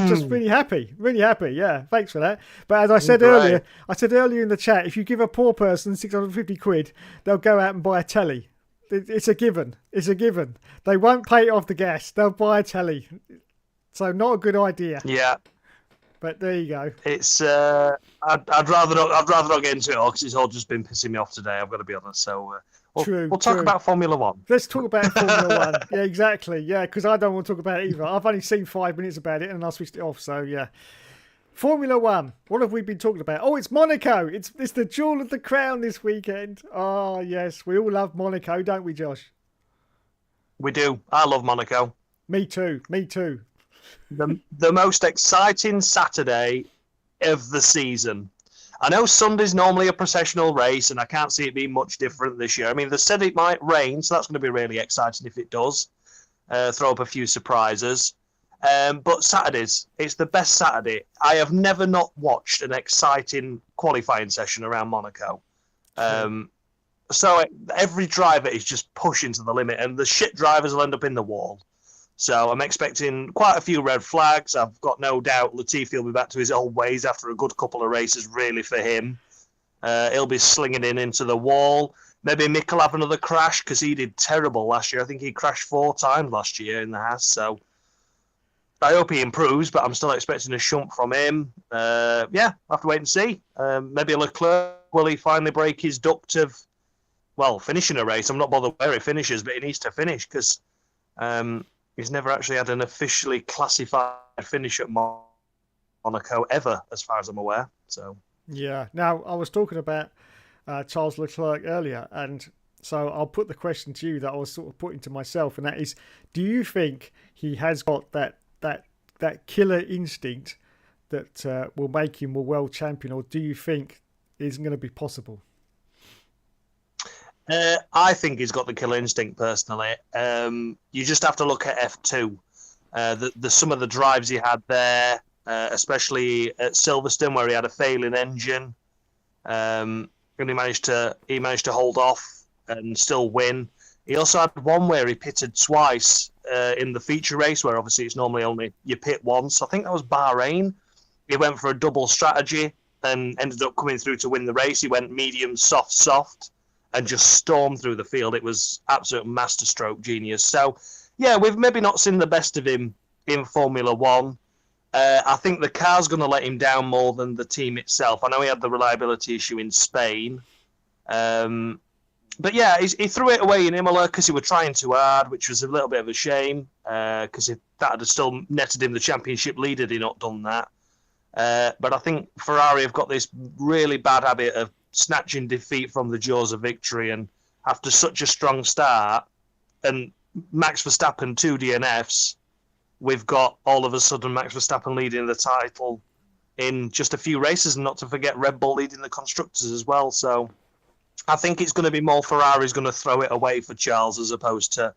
just really happy. Yeah, thanks for that. But as I said earlier, in the chat, if you give a poor person 650 quid, they'll go out and buy a telly. It's a given. They won't pay it off the gas. They'll buy a telly. So not a good idea. Yeah. But there you go. It's I'd rather not get into it all because it's all just been pissing me off today. I've got to be honest. So we'll talk about Formula One. Let's talk about Formula One. Yeah, exactly. Yeah, because I don't want to talk about it either. I've only seen 5 minutes about it and I switched it off. So yeah. Formula One. What have we been talking about? Oh, it's Monaco. It's the jewel of the crown this weekend. Oh, yes. We all love Monaco, don't we, Josh? We do. I love Monaco. Me too. The most exciting Saturday of the season. I know Sunday's normally a processional race, and I can't see it being much different this year. I mean, they said it might rain, so that's going to be really exciting if it does. Throw up a few surprises. But Saturdays, it's the best Saturday. I have never not watched an exciting qualifying session around Monaco. So every driver is just pushing to the limit, and the shit drivers will end up in the wall. So I'm expecting quite a few red flags. I've got no doubt Latifi will be back to his old ways after a good couple of races, really, for him. He'll be slinging into the wall. Maybe Mick will have another crash because he did terrible last year. I think he crashed 4 times last year in the Haas, so I hope he improves, but I'm still expecting a shunt from him. Yeah, I'll have to wait and see. Maybe Leclerc, will he finally break his duct of, finishing a race? I'm not bothered where he finishes, but he needs to finish because he's never actually had an officially classified finish at Monaco ever, as far as I'm aware. So yeah. Now, I was talking about Charles Leclerc earlier, and so I'll put the question to you that I was sort of putting to myself, and that is, do you think he has got that killer instinct that will make him a world champion, or do you think it isn't going to be possible? I think he's got the killer instinct personally. You just have to look at F2. Some of the drives he had there, especially at Silverstone where he had a failing engine, and he managed to hold off and still win. He also had one where he pitted twice in the feature race, where obviously it's normally only you pit once. I think that was Bahrain. He went for a double strategy and ended up coming through to win the race. He went medium, soft, soft, and just stormed through the field. It was absolute masterstroke genius. So, yeah, we've maybe not seen the best of him in Formula One. I think the car's going to let him down more than the team itself. I know he had the reliability issue in Spain. But yeah, he threw it away in Imola because he was trying too hard, which was a little bit of a shame because that had still netted him the championship lead had he not done that. But I think Ferrari have got this really bad habit of snatching defeat from the jaws of victory, and after such a strong start, and Max Verstappen 2 DNFs, we've got all of a sudden Max Verstappen leading the title in just a few races, and not to forget Red Bull leading the constructors as well. So I think it's going to be more Ferrari's going to throw it away for Charles as opposed to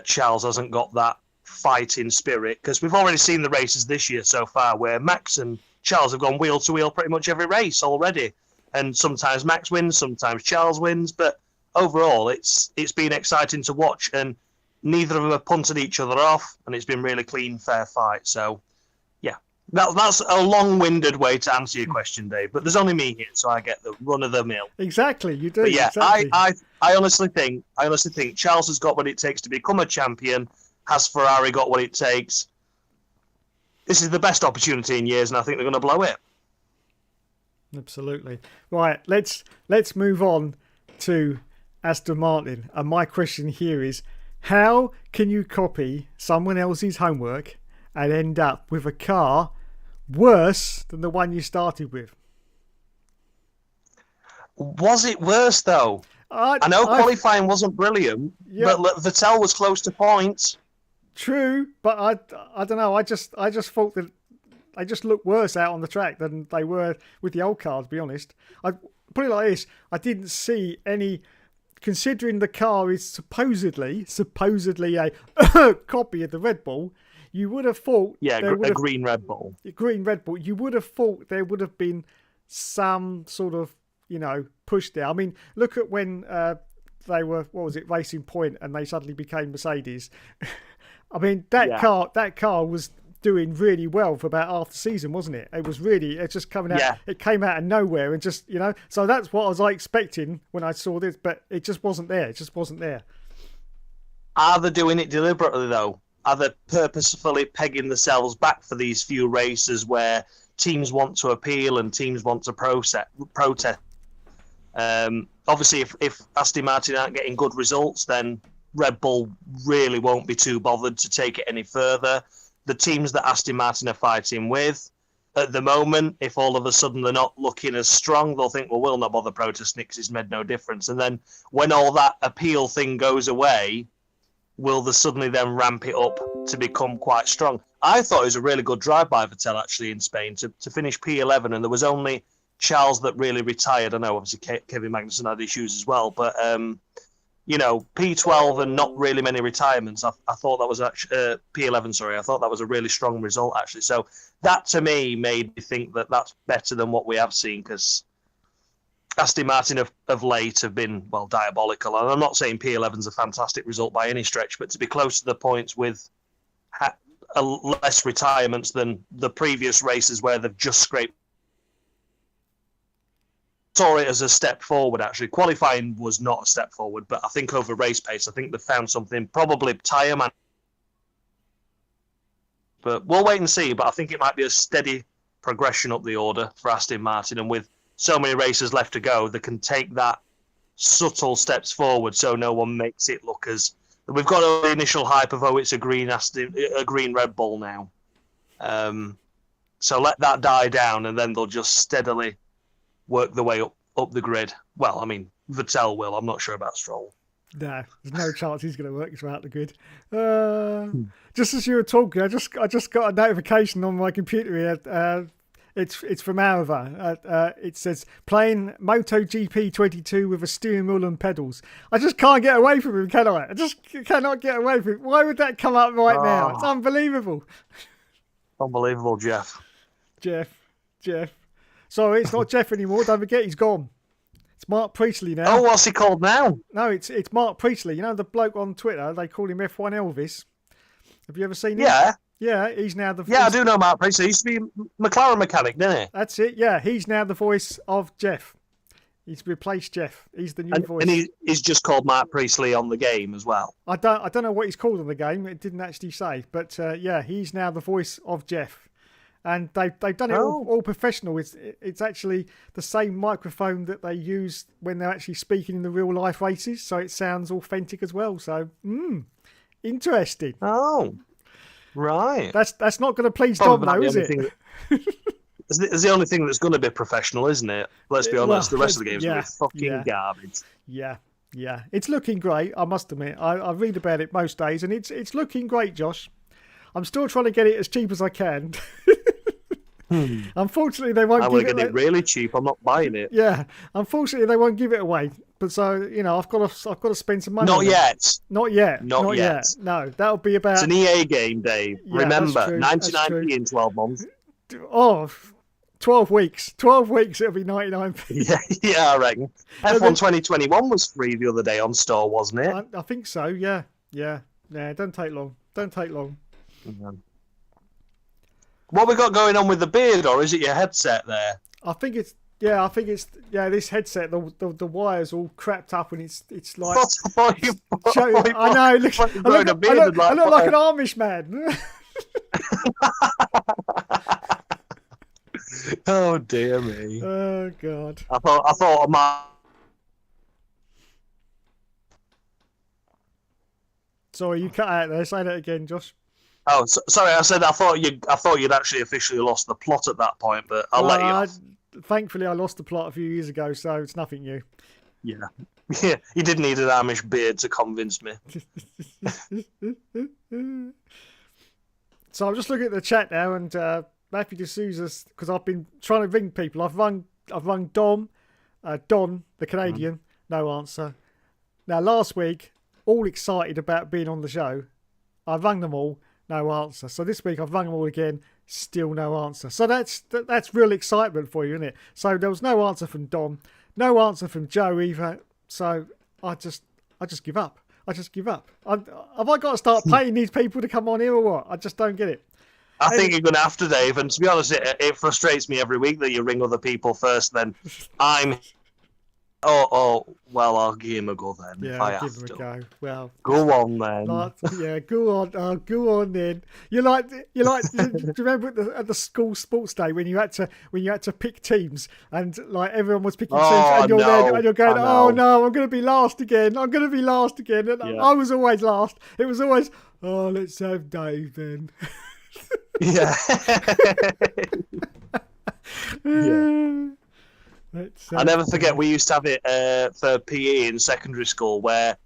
Charles hasn't got that fighting spirit, because we've already seen the races this year so far where Max and Charles have gone wheel to wheel pretty much every race already, and sometimes Max wins, sometimes Charles wins, but overall it's been exciting to watch, and neither of them have punted each other off, and it's been really clean, fair fight. So yeah, that's a long-winded way to answer your question, Dave, but there's only me here, so I get the run of the mill. Exactly, you do. But yeah, exactly. I honestly think Charles has got what it takes to become a champion. Has Ferrari got what it takes? This is the best opportunity in years, and I think they're going to blow it. Absolutely. Right, let's move on to Aston Martin. And my question here is, how can you copy someone else's homework and end up with a car worse than the one you started with? Was it worse, though? I know qualifying wasn't brilliant, but Vettel was close to points. True, but I don't know. I just thought that they just looked worse out on the track than they were with the old car, to be honest. I put it like this: I didn't see any. Considering the car is supposedly a copy of the Red Bull, you would have thought a green Red Bull. Green Red Bull. You would have thought there would have been some sort of push there. I mean, look at when they were Racing Point, and they suddenly became Mercedes. I mean, that car was doing really well for about half the season, wasn't it? It just coming out. Yeah. It came out of nowhere and just, so that's what I was expecting when I saw this, but it just wasn't there. It just wasn't there. Are they doing it deliberately, though? Are they purposefully pegging themselves back for these few races where teams want to appeal and teams want to protest? Obviously, if Aston Martin aren't getting good results, then Red Bull really won't be too bothered to take it any further. The teams that Aston Martin are fighting with at the moment, if all of a sudden they're not looking as strong, they'll think, well, we'll not bother protesting because it's made no difference. And then when all that appeal thing goes away, will they suddenly then ramp it up to become quite strong? I thought it was a really good drive by Vettel, actually, in Spain to finish P11, and there was only Charles that really retired. I know, obviously, Kevin Magnussen had issues as well, but P12 and not really many retirements. I thought that was actually P11. Sorry, I thought that was a really strong result, actually. So that to me made me think that that's better than what we have seen, because Aston Martin of late have been diabolical. And I'm not saying P11's a fantastic result by any stretch, but to be close to the points with less retirements than the previous races where they've just scraped. Saw it as a step forward, actually. Qualifying was not a step forward, but I think over race pace, I think they found something, probably tyre man. But we'll wait and see, but I think it might be a steady progression up the order for Aston Martin, and with so many races left to go, they can take that subtle steps forward so no one makes it look as... We've got the initial hype of, it's a green Red Bull now. So let that die down, and then they'll just steadily work the way up the grid. Well, I mean, Vettel will. I'm not sure about Stroll. No, there's no chance he's going to work throughout the grid. Just as you were talking, I just got a notification on my computer here. It's from Arava. It says playing MotoGP 22 with a steering wheel and pedals. I just can't get away from him, can I? I just cannot get away from him. Why would that come up right now? It's unbelievable. Unbelievable, Jeff. Jeff. Sorry, it's not Jeff anymore. Don't forget, he's gone. It's Mark Priestley now. Oh, what's he called now? No, it's Mark Priestley. You know the bloke on Twitter? They call him F1 Elvis. Have you ever seen him? Yeah. Yeah, he's now the voice. Yeah, I do know Mark Priestley. He used to be a McLaren mechanic, didn't he? That's it, yeah. He's now the voice of Jeff. He's replaced Jeff. He's the new voice. And he's just called Mark Priestley on the game as well. I don't know what he's called on the game. It didn't actually say. But yeah, he's now the voice of Jeff. And they've done it all professional. It's actually the same microphone that they use when they're actually speaking in the real life races. So it sounds authentic as well. So, interesting. Oh. Right. That's not going to please Dom, though, is it? It's the only thing that's going to be professional, isn't it? Let's be honest. The rest of the game's going to be fucking garbage. Yeah. It's looking great, I must admit. I read about it most days, and it's looking great, Josh. I'm still trying to get it as cheap as I can. Unfortunately, they won't give get it really cheap. I'm not buying it. Yeah. Unfortunately, they won't give it away. But so, I've got to spend some money. Not yet. Not yet. No, that'll be about... It's an EA game, Dave. Yeah, remember, 99p in 12 months. Oh, 12 weeks. 12 weeks, it'll be 99p. Yeah, I reckon. F1 2021 was free the other day on store, wasn't it? I think so, yeah. Don't take long. Mm-hmm. What we got going on with the beard, or is it your headset there? I think it's this headset. The wires all crapped up, and it's like. I know. I look like an Amish man. Oh dear me. Oh God. I thought my. Sorry, you cut out there. Say that again, Josh. Oh, sorry. I said I thought you'd actually officially lost the plot at that point, but I'll let you off. Thankfully, I lost the plot a few years ago, so it's nothing new. Yeah. You did need an Amish beard to convince me. So I'm just looking at the chat now, and Matthew D'Souza's, because I've been trying to ring people. I've rung Don, the Canadian, no answer. Now last week, all excited about being on the show, I rung them all, no answer. So this week I've rung them all again, still no answer. So that's real excitement for you, isn't it? So there was no answer from Don, no answer from Joe either. So I just give up. Have I got to start paying these people to come on here or what? I just don't get it. I think you're going to have to, Dave. And to be honest, it frustrates me every week that you ring other people first. Then I'm. Well, I'll give him a go then. Yeah, if I I'll have give him to. a go. Well, go on then. Go on. Oh, go on then. You like. Do you remember at the school sports day when you had to pick teams and like everyone was picking teams and you're there and you're going, oh no, I'm going to be last again. And I was always last. It was always, oh, let's have Dave then. Yeah. Yeah. I never forget, we used to have it for PE in secondary school where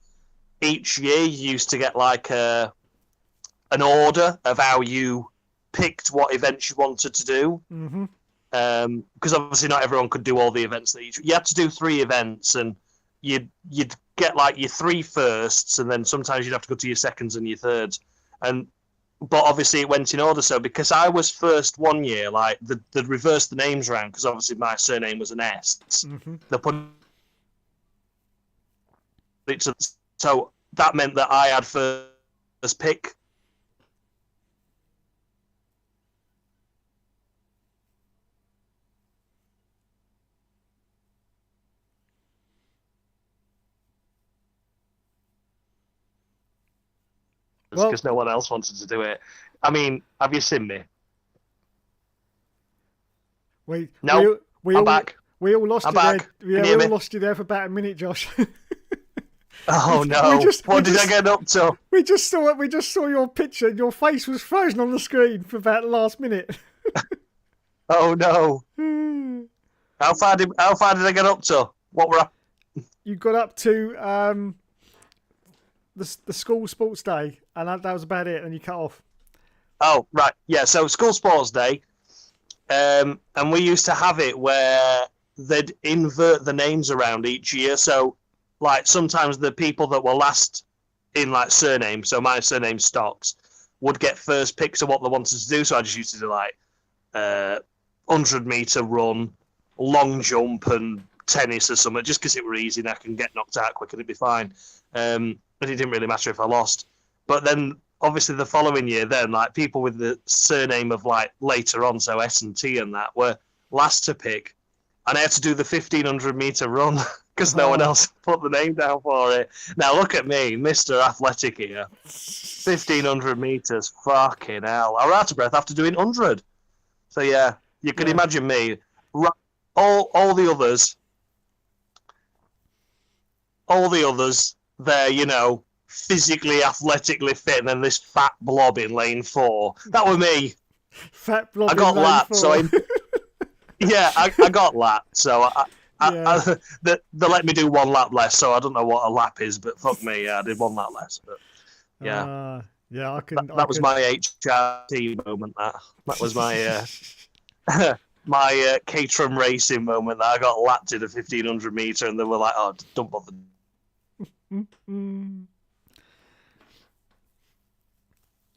each year you used to get like an order of how you picked what events you wanted to do. Mm-hmm. Because obviously not everyone could do all the events. You had to do 3 events and you'd get like your 3 firsts and then sometimes you'd have to go to your seconds and your thirds. But obviously it went in order. So because I was first one year, like they'd reversed the names around because obviously my surname was an S. Mm-hmm. They put it to, so that meant that I had first pick. Because no one else wanted to do it. I mean, have you seen me? I'm back. We all lost I'm you back. there. Yeah, we all lost you there for about a minute, Josh. Oh no! What did I get up to? We just saw your picture. And your face was frozen on the screen for about the last minute. Oh no! How far did I get up to? What were I? You got up to the school sports day, and that was about it. And you cut off. Oh right, yeah. So school sports day, And we used to have it where they'd invert the names around each year. So, like, sometimes the people that were last in, like, surname, so my surname Stocks, would get first picks of what they wanted to do. So I just used to do, like, 100-meter run, long jump, and tennis or something, just because it were easy and I can get knocked out quick and it'd be fine. But it didn't really matter if I lost. But then, obviously, the following year, then, like, people with the surname of, like, later on, so S and T and that, were last to pick. And I had to do the 1,500-meter run because no one else put the name down for it. Now, look at me, Mr. Athletic here. 1,500 meters, fucking hell. I ran out of breath after doing 100. So, yeah, you can imagine me. All the others, they're, you know, physically, athletically fit, and then this fat blob in lane 4. That was me. Fat blob. I got in lane that, 4. so I got that. So they let me do 1 lap less. So I don't know what a lap is, but fuck me, I did 1 lap less. But yeah, I can. That was my HRT moment. That was my my Caterham racing moment. That I got lapped in a 1,500 meter, and they were like, "Oh, don't bother."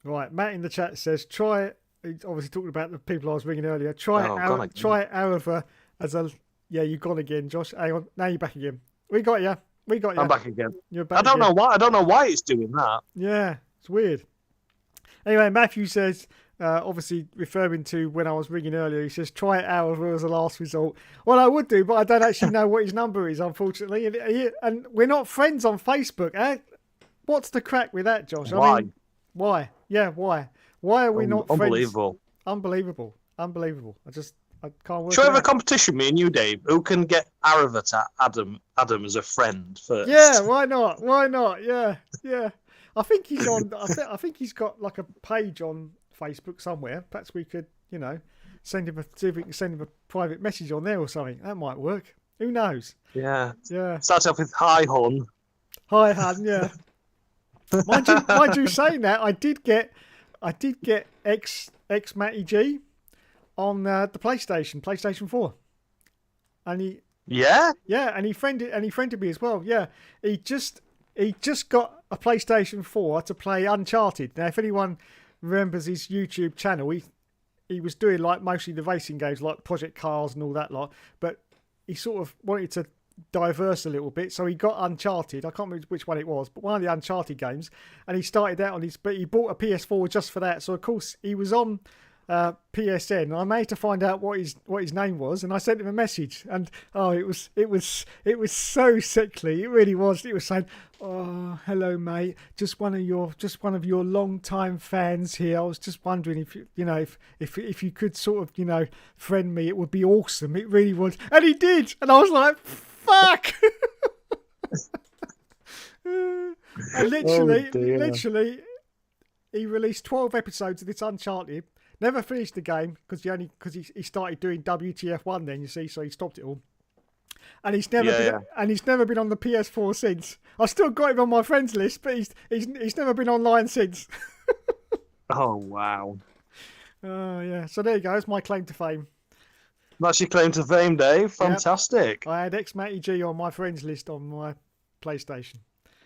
Right, Matt in the chat says, try it. He's obviously talking about the people I was ringing earlier. Try it, however, as a... Yeah, you've gone again, Josh. Hang on. Now you're back again. We got you. I'm back again. You're back I don't know why it's doing that. Yeah, it's weird. Anyway, Matthew says, obviously referring to when I was ringing earlier, he says, try it however as a last result. Well, I would do, but I don't actually know what his number is, unfortunately. And we're not friends on Facebook, eh? What's the crack with that, Josh? Why? I mean, why? Yeah, why? Why are we not friends? Unbelievable. Unbelievable. I can't work. Should we have a competition, me and you, Dave? Who can get Aravat Adam as a friend first? Yeah, why not? Why not? Yeah. I think he's on. I think he's got like a page on Facebook somewhere. Perhaps we could, see if we can send him a private message on there or something. That might work. Who knows? Yeah. Yeah. Starts off with hi, hon. Hi, hon. Yeah. mind you saying that, I did get X Matty G on the PlayStation 4, and he and he friended me as well. Yeah, he just got a PlayStation 4 to play Uncharted. Now, if anyone remembers his YouTube channel, he was doing like mostly the racing games like Project Cars and all that lot, but he sort of wanted to diverse a little bit, so he got Uncharted. I can't remember which one it was, but one of the Uncharted games, and he started that on but he bought a PS4 just for that. So of course he was on PSN, and I managed to find out what his name was, and I sent him a message, and it was so sickly. It really was. It was saying, "Oh, hello, mate. Just one of your long-time fans here. I was just wondering if you could sort of friend me. It would be awesome. It really would." And he did, and I was like, "Fuck." And literally, he released 12 episodes of this Uncharted. Never finished the game because he started doing WTF1 then, you see, so he stopped it all. And he's never been on the PS4 since. I've still got him on my friends list, but he's never been online since. Oh wow. Oh yeah. So there you go. That's my claim to fame. That's your claim to fame, Dave. Fantastic. Yep. I had X Matty G on my friends list on my PlayStation.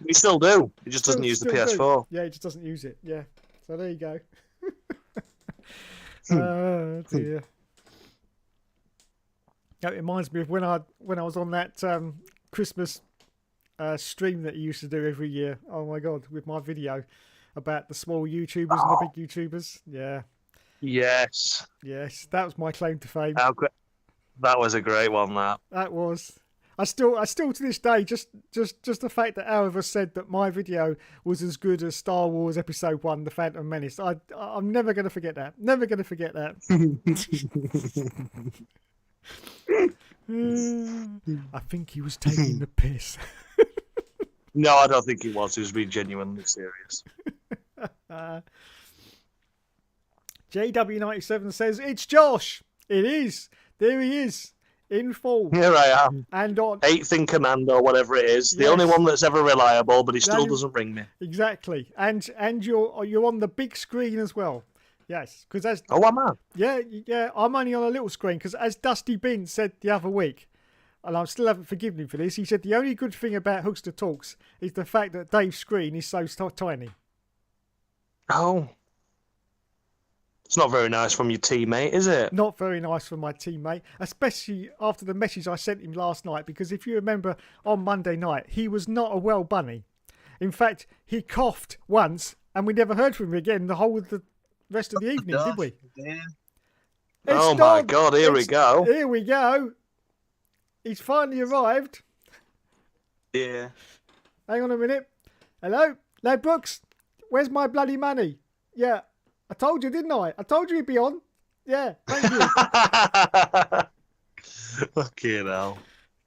We still do. He just doesn't use the PS4. Yeah, he just doesn't use it. Yeah. So there you go. Oh dear. That reminds me of when I was on that Christmas stream that he used to do every year. Oh my god, with my video about the small YouTubers and the big YouTubers. Yeah. Yes, that was my claim to fame. That was a great one. That was. I still to this day, just the fact that Alva said that my video was as good as Star Wars Episode 1, The Phantom Menace. I'm never going to forget that. Never going to forget that. I think he was taking the piss. No, I don't think he was. He was being genuinely serious. JW97 says, "It's Josh." It is. There he is. In full. Here I am. And on 8th in command or whatever it is. The only one that's ever reliable, but he still doesn't ring me. Exactly. And you're on the big screen as well. Yes, because as Oh, am I? yeah, I'm only on a little screen because as Dusty Bin said the other week, and I still haven't forgiven him for this. He said the only good thing about Hookster Talks is the fact that Dave's screen is so tiny. Oh. It's not very nice from your teammate, is it? Not very nice for my teammate, especially after the message I sent him last night, because if you remember on Monday night, he was not a well bunny. In fact, he coughed once and we never heard from him again the whole of the rest of the evening, did we? Yeah. Oh my God, here we go. Here we go. He's finally arrived. Yeah. Hang on a minute. Hello? Lad Brooks, where's my bloody money? Yeah. I told you, didn't I? I told you he'd be on. Yeah, thank you. Fucking hell.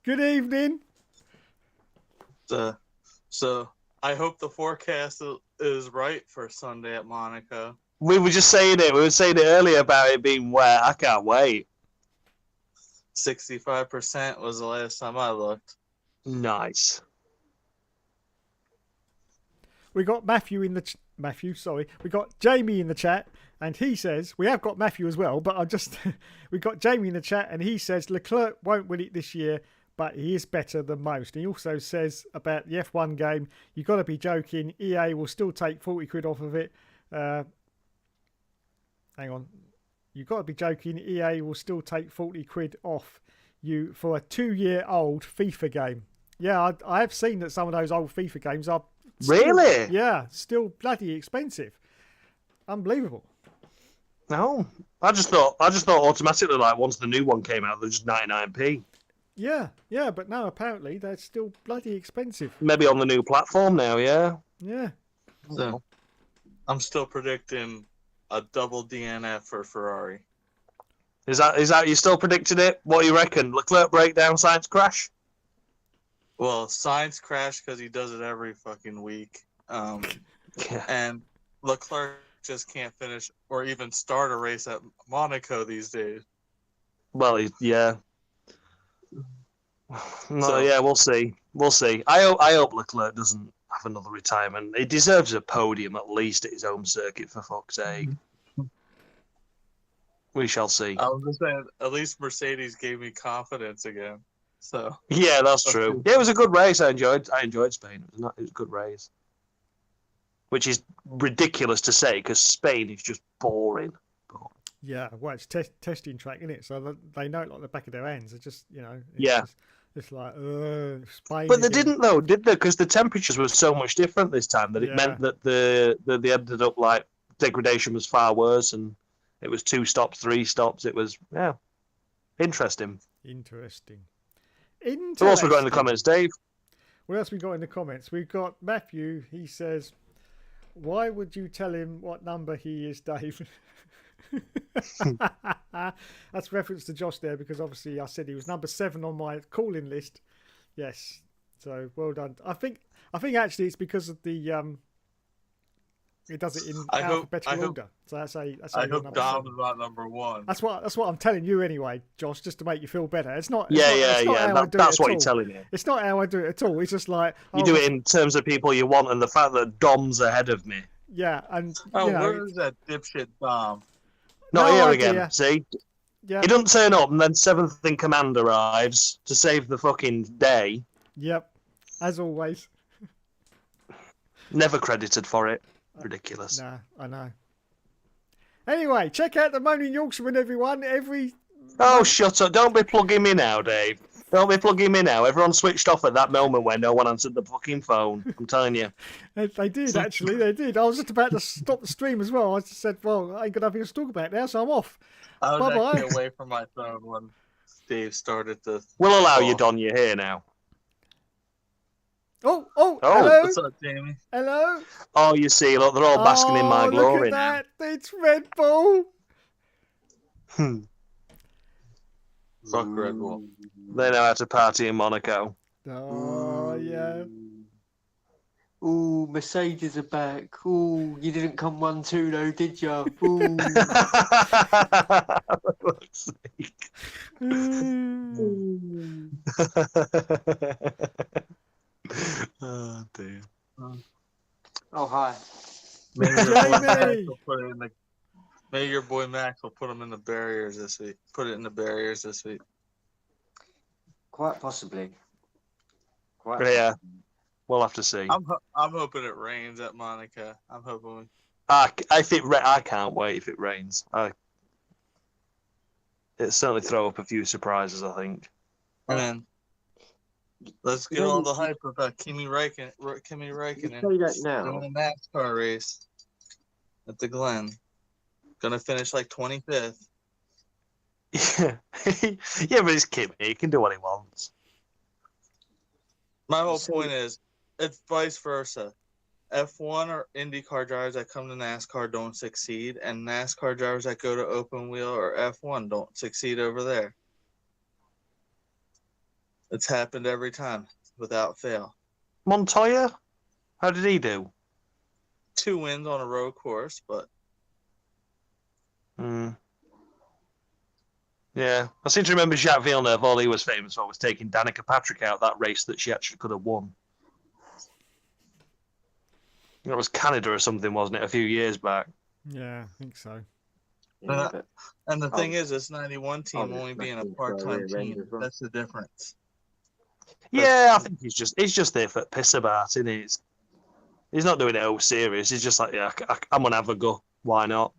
Good evening. So I hope the forecast is right for Sunday at Monaco. We were just saying it. We were saying it earlier about it being wet. I can't wait. 65% was the last time I looked. Nice. We got Matthew in the we got Jamie in the chat, and he says we have got Matthew as well, but we got Jamie in the chat, and he says Leclerc won't win it this year, but he is better than most. And he also says about the F1 game, you got to be joking. EA will still take 40 quid off of it. Hang on, you got to be joking. EA will still take 40 quid off you for a 2-year-old FIFA game. Yeah, I have seen that some of those old FIFA games are. Really? Yeah, still bloody expensive. Unbelievable. No, I just thought automatically, like, once the new one came out, they're just 99p. Yeah, but no, apparently they're still bloody expensive. Maybe on the new platform now, yeah. Yeah. So I'm still predicting a double DNF for Ferrari. Is that you still predicting it? What do you reckon? Leclerc breakdown, science crash? Well, Sainz crashed because he does it every fucking week. Yeah. And Leclerc just can't finish or even start a race at Monaco these days. Well, yeah. No, So- yeah, we'll see. We'll see. I hope Leclerc doesn't have another retirement. He deserves a podium at least at his home circuit, for fuck's sake. We shall see. I was just saying, at least Mercedes gave me confidence again. So Yeah, that's true. Yeah, it was a good race. I enjoyed Spain. It was a good race. Which is ridiculous to say because Spain is just boring. Yeah, well, it's testing track, isn't it? So they know it like the back of their hands. It's just, Yeah. It's like, Spain. But they again. didn't though, did they? Because the temperatures were so much different this time that it Yeah. meant that they ended up like degradation was far worse, and it was 2 stops, 3 stops. It was interesting. Interesting. Who else we got in the comments, Dave? What else we got in the comments? We've got Matthew. He says, "Why would you tell him what number he is, Dave?" That's reference to Josh there because obviously I said he was number 7 on my calling list. Yes, so well done. I think actually it's because of the it does it in alphabetical order. So that's I you're hope number Dom 7. is not number 1. That's what I'm telling you anyway, Josh, just to make you feel better. It's not. Yeah. That's what you're all. telling you. It's not how I do it at all. It's just like You do it in terms of people you want, and the fact that Dom's ahead of me. Yeah, and Where is that dipshit Dom? Not No here idea. again. See, yeah, he doesn't turn up, and then 7th in command arrives to save the fucking day. yep, as always. Never credited for it. Ridiculous. Nah, I know. Anyway, check out the Moaning Yorkshireman, everyone. Oh, shut up. Don't be plugging me now, Dave. Don't be plugging me now. Everyone switched off at that moment when no one answered the fucking phone. I'm telling you. They did, actually. They did. I was just about to stop the stream as well. I just said, well, I ain't got nothing to talk about now, so I'm off. I was Bye-bye. actually away from my phone when Dave started to. We'll allow you, Don. You're here now. Oh, Oh. hello. What's up, Jamie? Hello. Oh, you see, look, they're all basking in my glory Look now. at that. It's Red Bull. Fuck Red Bull. They know how to party in Monaco. Oh, yeah. Ooh, Mercedes are back. Ooh, you didn't come 1-2 though, did ya? Ooh. For fuck's sake. Oh, dear. Oh, hi. Maybe Jamie! Maybe your boy Max will put him in the barriers this week. Put it in the barriers this week. Quite possibly. Yeah. We'll have to see. I'm hoping it rains at Monaco. I'm hoping. I can't wait if it rains. It'll certainly throw up a few surprises, I think. And then let's get all the hype about Kimi Räikkönen You say that now. doing a NASCAR race at the Glen. Gonna finish like 25th. Yeah, yeah, but it's Kimi. He can do what he wants. My whole point is, it's vice versa. F1 or IndyCar drivers that come to NASCAR don't succeed, and NASCAR drivers that go to open wheel or F1 don't succeed over there. It's happened every time, without fail. Montoya? How did he do? 2 wins on a road course, but Yeah. I seem to remember Jacques Villeneuve, all he was famous for was taking Danica Patrick out that race that she actually could have won. It was Canada or something, wasn't it, a few years back? Yeah, I think so. Yeah, and the thing is, this 91 team only being a part-time team. well. That's the difference. Yeah, I think he's just there for piss about, isn't he? He's not doing it all serious. He's just like, yeah, I'm gonna have a go. Why not?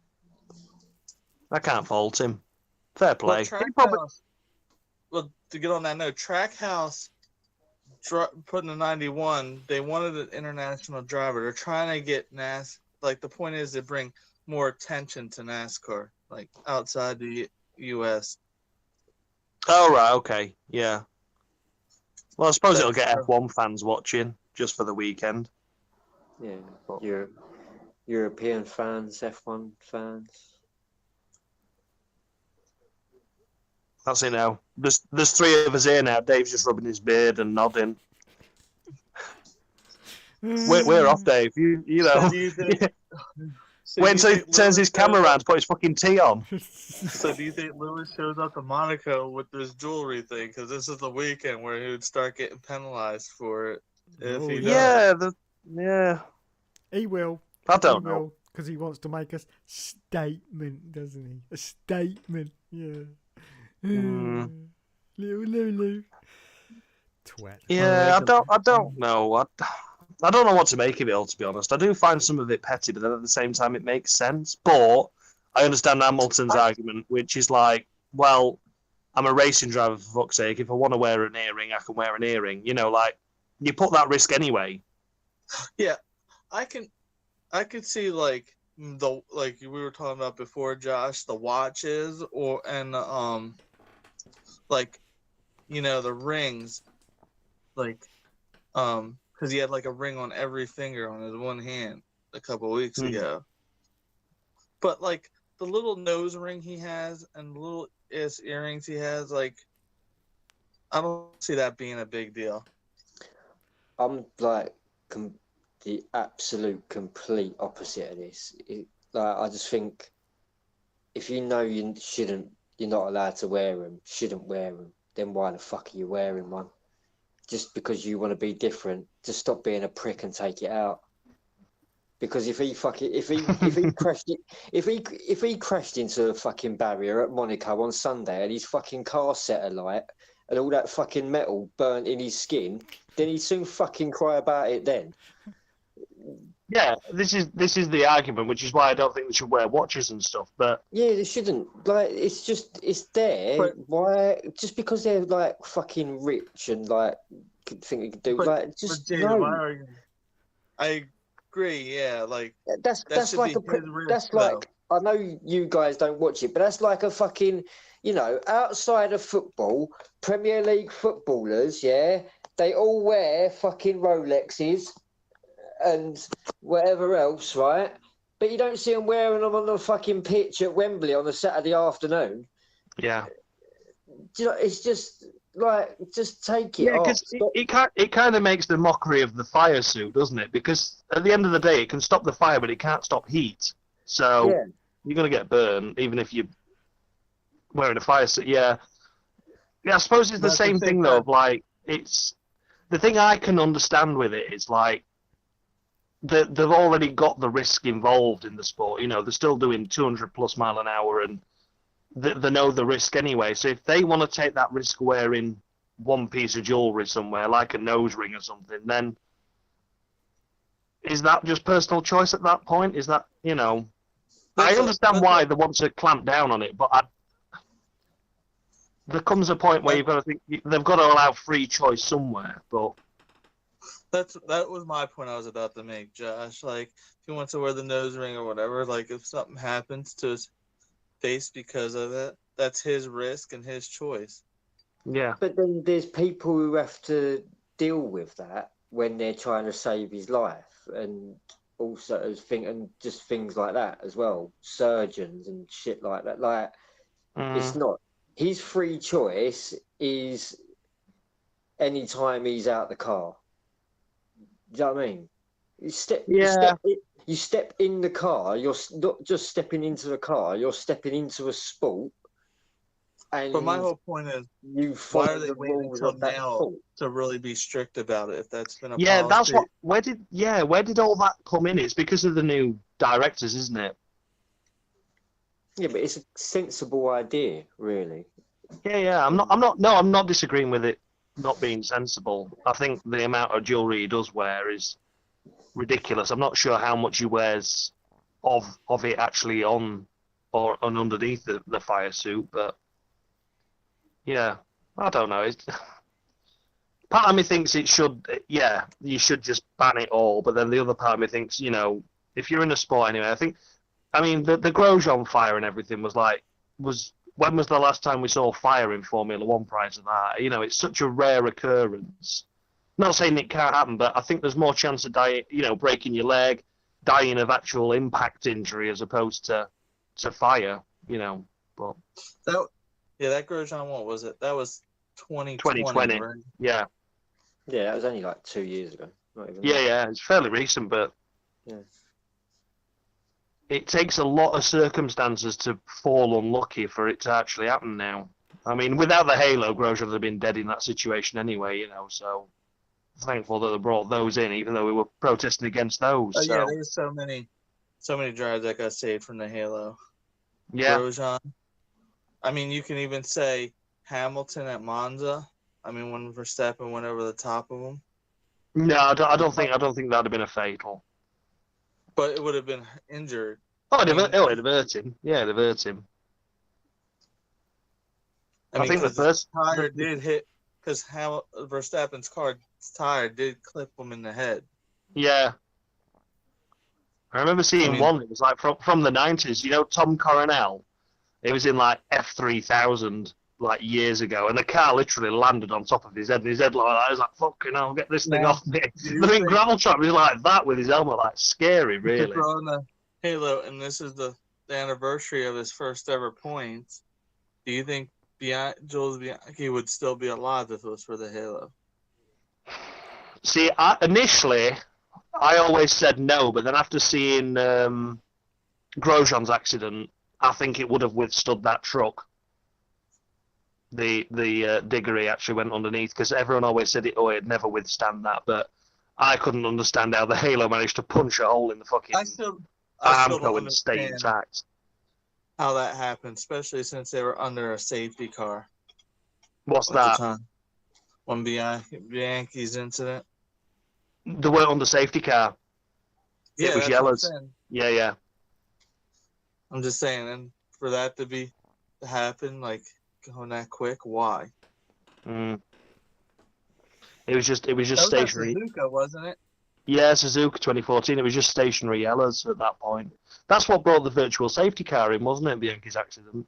I can't fault him. Fair play. Well, to get on that note, Trackhouse putting a 91. They wanted an international driver. They're trying to get Like, the point is to bring more attention to NASCAR, like outside the U.S. Oh right, okay, yeah. Well, I suppose it'll get F1 fans watching just for the weekend. Yeah, European fans, F1 fans. That's it now. There's 3 of us here now. Dave's just rubbing his beard and nodding. We're off, Dave. You know. Wait until he turns his camera around to put his fucking tea on. So do you think Lewis shows up to Monaco with this jewelry thing? Because this is the weekend where he would start getting penalized for it. If he does. Yeah. He will. I don't know. Because he wants to make a statement, doesn't he? A statement. Yeah. Little Lulu. Twat. Yeah, I don't know. I don't know what to make of it all, to be honest. I do find some of it petty, but then at the same time it makes sense. But I understand Hamilton's argument, which is like, well, I'm a racing driver, for fuck's sake. If I want to wear an earring, I can wear an earring. You know, like, you put that risk anyway. Yeah, I could see like we were talking about before, Josh, the watches like, you know, the rings, like because he had like a ring on every finger on his one hand a couple weeks ago. But like the little nose ring he has and the little earrings he has, like, I don't see that being a big deal. I'm like the absolute complete opposite of this. I just think if you know you're not allowed to wear them, shouldn't wear them, then why the fuck are you wearing one? Just because you want to be different, just stop being a prick and take it out. Because if he crashed into a fucking barrier at Monaco on Sunday and his fucking car set alight and all that fucking metal burnt in his skin, then he'd soon fucking cry about it then. Yeah, this is the argument, which is why I don't think they should wear watches and stuff. But yeah, they shouldn't. Like, it's there. But why? Just because they're like fucking rich and like think they can do no. I agree. Yeah, like that's like I know you guys don't watch it, but that's like a fucking, you know, outside of football, Premier League footballers. Yeah, they all wear fucking Rolexes and whatever else, right? But you don't see them wearing them on the fucking pitch at Wembley on a Saturday afternoon. Yeah. You know, it's just like, just take it off. Because it kind of makes the mockery of the fire suit, doesn't it? Because at the end of the day, it can stop the fire, but it can't stop heat. So you're going to get burned, even if you're wearing a fire suit. Yeah. Yeah, I suppose it's the same thing, though. Like, it's the thing I can understand with it is like, they've already got the risk involved in the sport. You know, they're still doing 200 plus mile an hour, and they know the risk anyway. So if they want to take that risk wearing one piece of jewelry somewhere, like a nose ring or something, then is that just personal choice at that point? Is that, you know, I understand why they want to clamp down on it, but there comes a point where you've got to think they've got to allow free choice somewhere. But that was my point I was about to make, Josh. Like, if he wants to wear the nose ring or whatever, like if something happens to his face because of it, that's his risk and his choice. yeah. But then there's people who have to deal with that when they're trying to save his life, and also and just things like that as well. Surgeons and shit like that. Like, it's not his free choice. Is anytime he's out the car. Do you know what I mean? You step in the car. You're not just stepping into the car. You're stepping into a sport. And but my whole point is, why are they waiting until now to really be strict about it? If that's been a policy? That's what. Where did all that come in? It's because of the new directors, isn't it? Yeah, but it's a sensible idea, really. Yeah. I'm not disagreeing with it not being sensible. I think the amount of jewelry he does wear is ridiculous. I'm not sure how much he wears of it actually on or underneath the fire suit, but yeah, I don't know. Part of me thinks it should, you should just ban it all, but then the other part of me thinks, you know, if you're in a sport anyway, I mean, the Grosjean fire and everything when was the last time we saw fire in Formula One prior to that? You know, it's such a rare occurrence. Not saying it can't happen, but I think there's more chance of dying, you know, breaking your leg, dying of impact injury as opposed to fire, you know. But that Grosjean, what was it? That was 2020, right? Yeah. Yeah, that was only like 2 years ago. Not even Yeah, it's fairly recent, but yeah. It takes a lot of circumstances to fall unlucky for it to actually happen now. I mean, without the halo, Grosjean would have been dead in that situation anyway, you know, so thankful that they brought those in, even though we were protesting against those. Yeah, there's so many drivers that got saved from the halo. Yeah. Grosjean. I mean, you can even say Hamilton at Monza. I mean, when Vercetti went over the top of him. No, I don't think that'd have been a fatal. But it would have been injured. It'd have hurt him. Yeah, it'd have hurt him. I think the first tire did hit because Verstappen's car's tire did clip him in the head. Yeah. I remember seeing one. It was like from the 90s. You know, Tom Coronel. It was in like F3000 like years ago, and the car literally landed on top of his head. And his head like that. I was like, "Fucking hell, get this thing off me!" I think gravel trap was like that with his helmet, like scary, really. Throwing the halo, and this is the anniversary of his first ever points. Do you think Jules Bianchi would still be alive if it was for the halo? See, initially, I always said no, but then after seeing Grosjean's accident, I think it would have withstood that truck. The diggery actually went underneath, because everyone always said it'd never withstand that, but I couldn't understand how the halo managed to punch a hole in the fucking Armco and stay intact. How that happened, especially since they were under a safety car. What's that? The time. When Bianchi's incident. They weren't on the safety car. Yeah, it was yellows. Yeah. I'm just saying, and for that to happen, like going that quick, why? It was just stationary. Suzuka, wasn't it? Yeah, Suzuka 2014. It was just stationary yellows at that point. That's what brought the virtual safety car in, wasn't it? Bianchi's accident.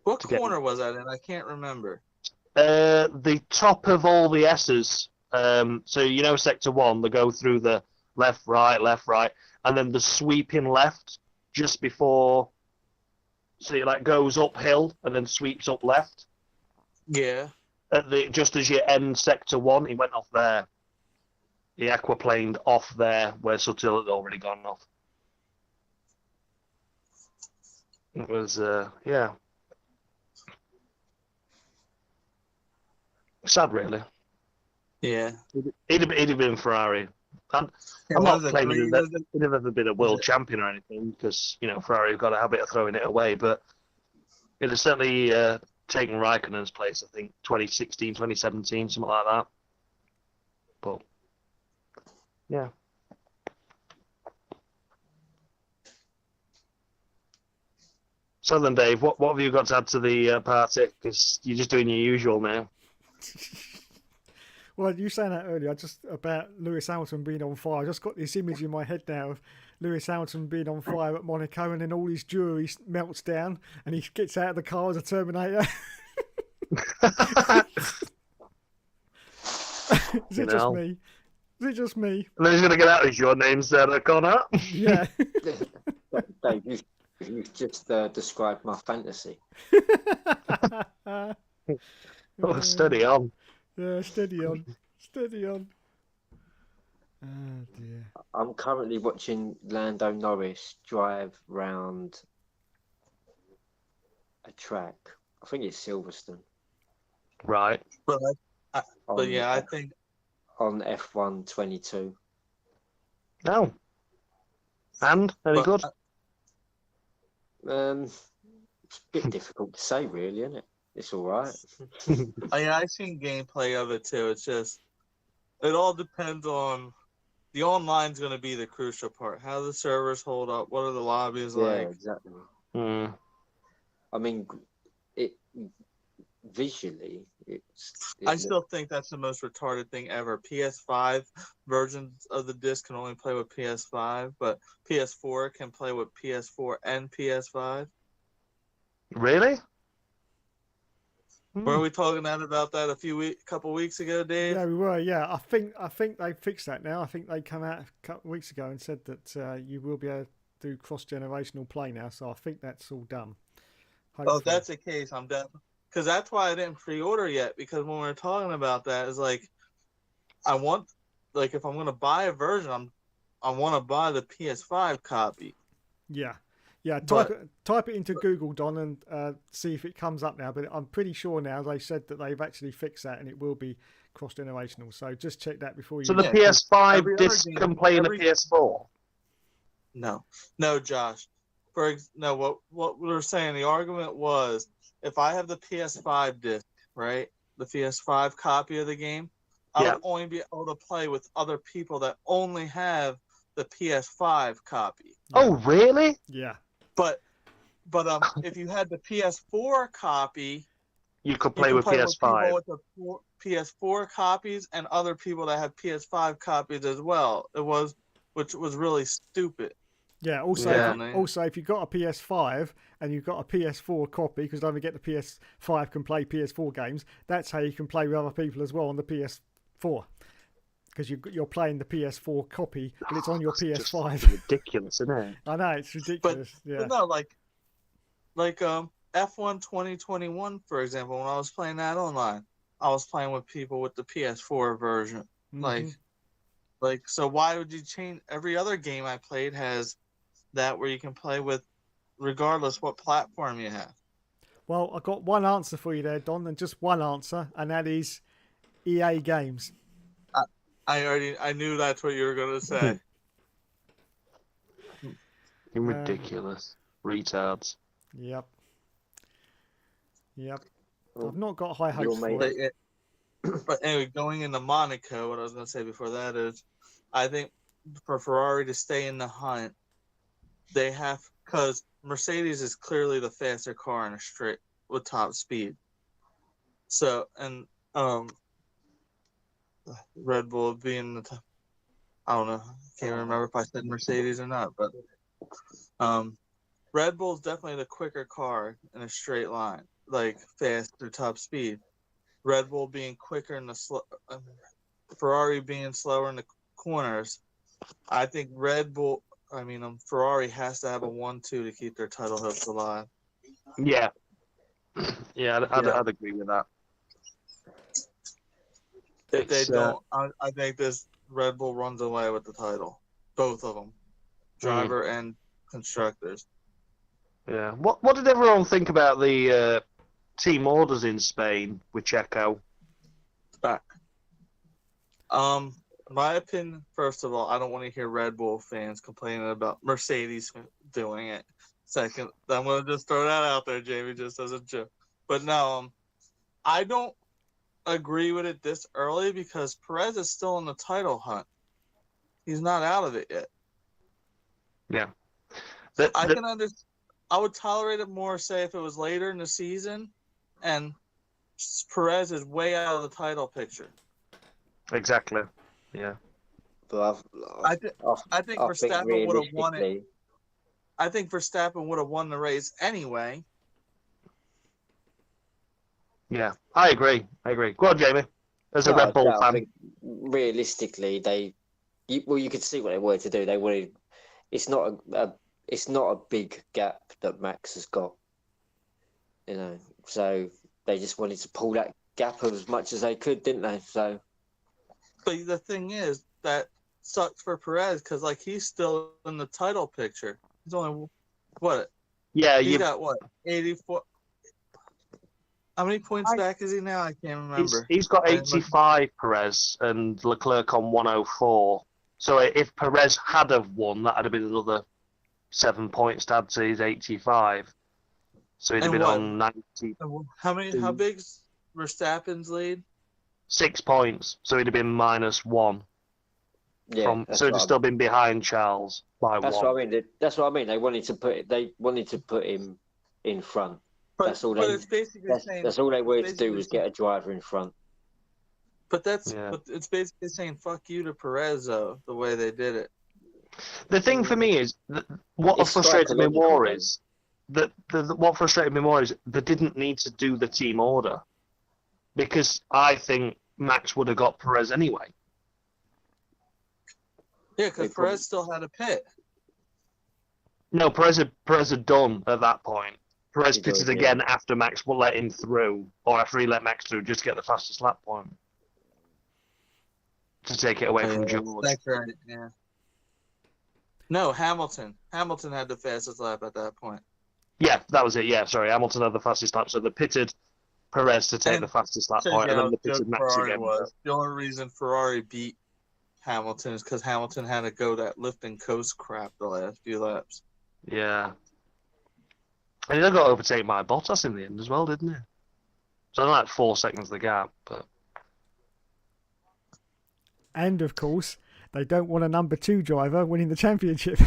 What corner was that in? I can't remember. The top of all the S's. So you know, sector 1, they go through the left, right, and then the sweeping left just before. So it like goes uphill and then sweeps up left. Yeah. Just as you end sector 1, he went off there. He aquaplaned off there where Sutil had already gone off. It was yeah. Sad, really. Yeah. He'd have been Ferrari I'm not was it claiming that three? they've ever been a world champion or anything, because Ferrari have got a habit of throwing it away. But it has certainly taken Raikkonen's place. I think 2016, 2017, something like that. But yeah. So then, Dave, what have you got to add to the party? Because you're just doing your usual now. Well, you saying that earlier, just about Lewis Hamilton being on fire. I just got this image in my head now of Lewis Hamilton being on fire at Monaco, and then all his jewellery melts down, and he gets out of the car as a Terminator. Is it just me? Is it just me? And then he's going to get out of your names there, Connor. Yeah. Dave, you've just described my fantasy. Oh, steady on. Yeah, steady on. Steady on. Oh, dear. I'm currently watching Lando Norris drive round a track. I think it's Silverstone. Right. But on yeah, I think on F1 22. No. And? Any good? It's a bit difficult to say, really, isn't it? It's all right. I've seen gameplay of it too. It's just it all depends on the online's going to be the crucial part. How the servers hold up. What are the lobbies like? Yeah, exactly. Mm. I mean, it visually, I still think that's the most retarded thing ever. PS5 versions of the disc can only play with PS5, but PS4 can play with PS4 and PS5. Really? Were we talking about that a couple weeks ago, Dave? Yeah, we were. Yeah, I think they fixed that now. I think they come out a couple of weeks ago and said that you will be able to do cross-generational play now. So I think that's all done. Hopefully. Oh, if that's the case, I'm definitely, because that's why I didn't pre-order yet. Because when we were talking about that, it's like I want, like, if I'm gonna buy a version, I want to buy the PS5 copy. Yeah. Yeah, type it into Google, Don, and see if it comes up now. But I'm pretty sure now they said that they've actually fixed that and it will be cross-generational. So just check that before you... So the PS5 disc can play in a PS4? No, Josh. What we were saying, the argument was, if I have the PS5 disc, right, the PS5 copy of the game, I would only be able to play with other people that only have the PS5 copy. Oh, really? Yeah. But if you had the PS4 copy, you could play with PS5. With the PS4 copies and other people that have PS5 copies as well. Which was really stupid. Yeah. Also, if you've got a PS5 and you've got a PS4 copy, because don't forget the PS5 can play PS4 games. That's how you can play with other people as well on the PS4. Because you're playing the PS4 copy, but it's on your PS5. Ridiculous, isn't it? I know, it's ridiculous. But no, like F1 2021, for example, when I was playing that online, I was playing with people with the PS4 version. Mm-hmm. Like, so why would you change? Every other game I played has that where you can play with regardless what platform you have. Well, I've got one answer for you there, Don, and just one answer, and that is EA Games. I knew that's what you were going to say. You're ridiculous. Retards. Yep. I've not got high hopes for it. But anyway, going into Monaco, what I was going to say before that is, I think for Ferrari to stay in the hunt, they have, because Mercedes is clearly the faster car in a straight with top speed. So, and Red Bull being the top, I don't know, I can't remember if I said Mercedes or not, but Red Bull's definitely the quicker car in a straight line, like faster top speed. Red Bull being quicker in the Ferrari being slower in the corners. I think Ferrari has to have a 1-2 to keep their title hopes alive. Yeah. Yeah, I'd agree with that. If they don't, I think this Red Bull runs away with the title. Both of them, driver and constructors. Yeah. What did everyone think about the team orders in Spain with Checo? Back. My opinion, first of all, I don't want to hear Red Bull fans complaining about Mercedes doing it. Second, I'm going to just throw that out there, Jamie, just as a joke. But no, I don't agree with it this early because Perez is still in the title hunt. He's not out of it yet. Yeah. I can understand. I would tolerate it more, say, if it was later in the season, and Perez is way out of the title picture. Exactly. Yeah. But I think I think Verstappen would have won it. realistically, I think Verstappen would have won the race anyway. Yeah. I agree. Go on, Jamie. As a Red Bull I fan. think realistically, you could see what they wanted to do. They wanted. It's not a big gap that Max has got. So they just wanted to pull that gap as much as they could, didn't they? So. But the thing is, that sucks for Perez because, like, he's still in the title picture. He's only, what? Yeah, He's got, what, 84? How many points back is he now? I can't remember. He's got 85, Perez, and Leclerc on 104. So if Perez had have won, that would have been another 7 points to add to his 85. So he'd have been on 90. How big's Verstappen's lead? 6 points. So he'd have been -1. Yeah. So he'd have still been behind Charles by 1. That's what I mean. That's what I mean. They wanted to put him in front. That's all it's basically saying. That's all they wanted to do was get a driver in front. But it's basically saying fuck you to Perez, though, the way they did it. The thing for me is what frustrated me more is that what frustrated me more is they didn't need to do the team order, because I think Max would have got Perez anyway. Yeah, because Perez still had a pit. No, Perez had done at that point. Perez pitted again after Max will let him through, or after he let Max through, just to get the fastest lap point to take it away from George. That's right. Yeah. No, Hamilton. Hamilton had the fastest lap at that point. Yeah, that was it. Yeah, sorry, Hamilton had the fastest lap, so they pitted Perez to take the fastest lap point, and then they pitted Max again. The only reason Ferrari beat Hamilton is because Hamilton had to go that lift and coast crap the last few laps. Yeah. And he then got overtaken by Bottas in the end as well, didn't he? So like 4 seconds the gap, but. And of course, they don't want a number 2 driver winning the championship.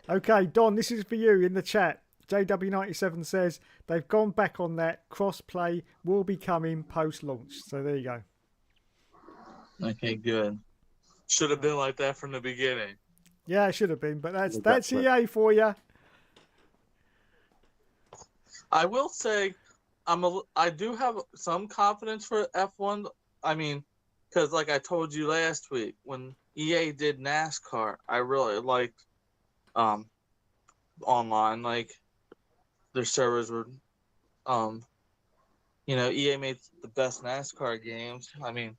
Okay, Don, this is for you in the chat. JW97 says they've gone back on that. Cross-play will be coming post-launch. So there you go. Okay, good. Should have been like that from the beginning. Yeah, it should have been, but that's EA for you. I will say, I do have some confidence for F1. I mean, because like I told you last week, when EA did NASCAR, I really liked online. Like their servers were, EA made the best NASCAR games. I mean,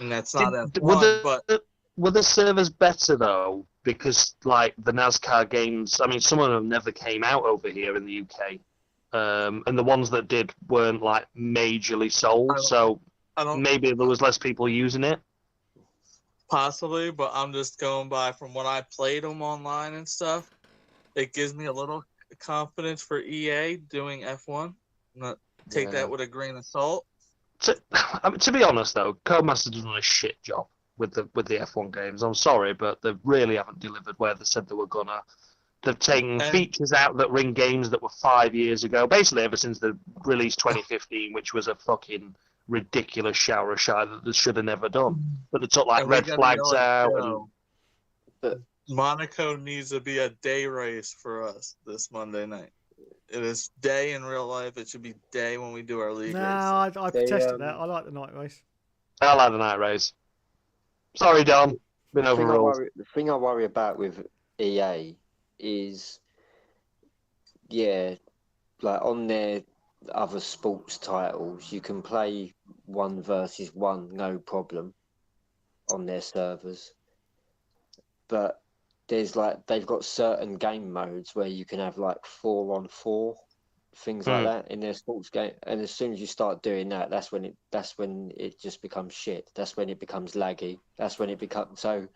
and that's not F1, but. Were the servers better though? Because like the NASCAR games, I mean, some of them never came out over here in the UK, and the ones that did weren't like majorly sold. So maybe there was less people using it. Possibly, but I'm just going by from when I played them online and stuff. It gives me a little confidence for EA doing F1. Take that with a grain of salt. To be honest though, Codemasters done a shit job with the F1 games. I'm sorry, but they really haven't delivered where they said they were gonna. They've taken features out that were in games that were 5 years ago, basically ever since the release 2015, which was a fucking ridiculous shower of shite that they should have never done. But they took like red flags out. But Monaco needs to be a day race for us this Monday night. It is day in real life. It should be day when we do our league race. I protested that. I like the night race. I like the night race. Sorry, Don. Been overruled. The thing I worry about with EA is, like on their other sports titles, you can play 1 versus 1, no problem, on their servers. But there's they've got certain game modes where you can have like 4-on-4 things like that in their sports game. And as soon as you start doing that, that's when it just becomes shit. That's when it becomes laggy. That's when it becomes so.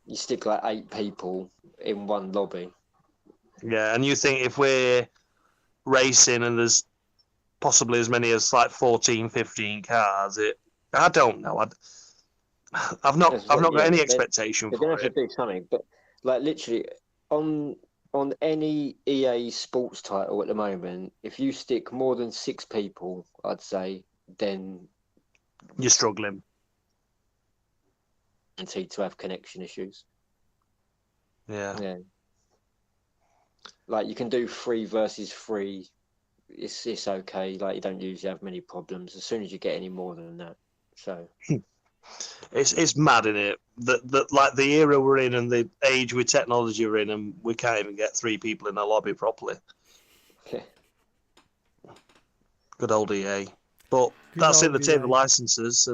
You stick like 8 people in one lobby. Yeah, and you think if we're racing and there's possibly as many as like 14, 15 cars, I don't know. I've not got any expectation They're for gonna have it. to do something, but like literally on any EA sports title at the moment, if you stick more than 6 people, I'd say, then You're struggling. guaranteed to have connection issues. Yeah. Yeah. Like you can do 3 versus 3. It's okay. Like you don't usually have many problems. As soon as you get any more than that, so It's mad, isn't it? That like the era we're in and the age with technology we're in, and we can't even get 3 people in a lobby properly. yeah. Good old EA. But Good that's it. old They take the EA. licenses,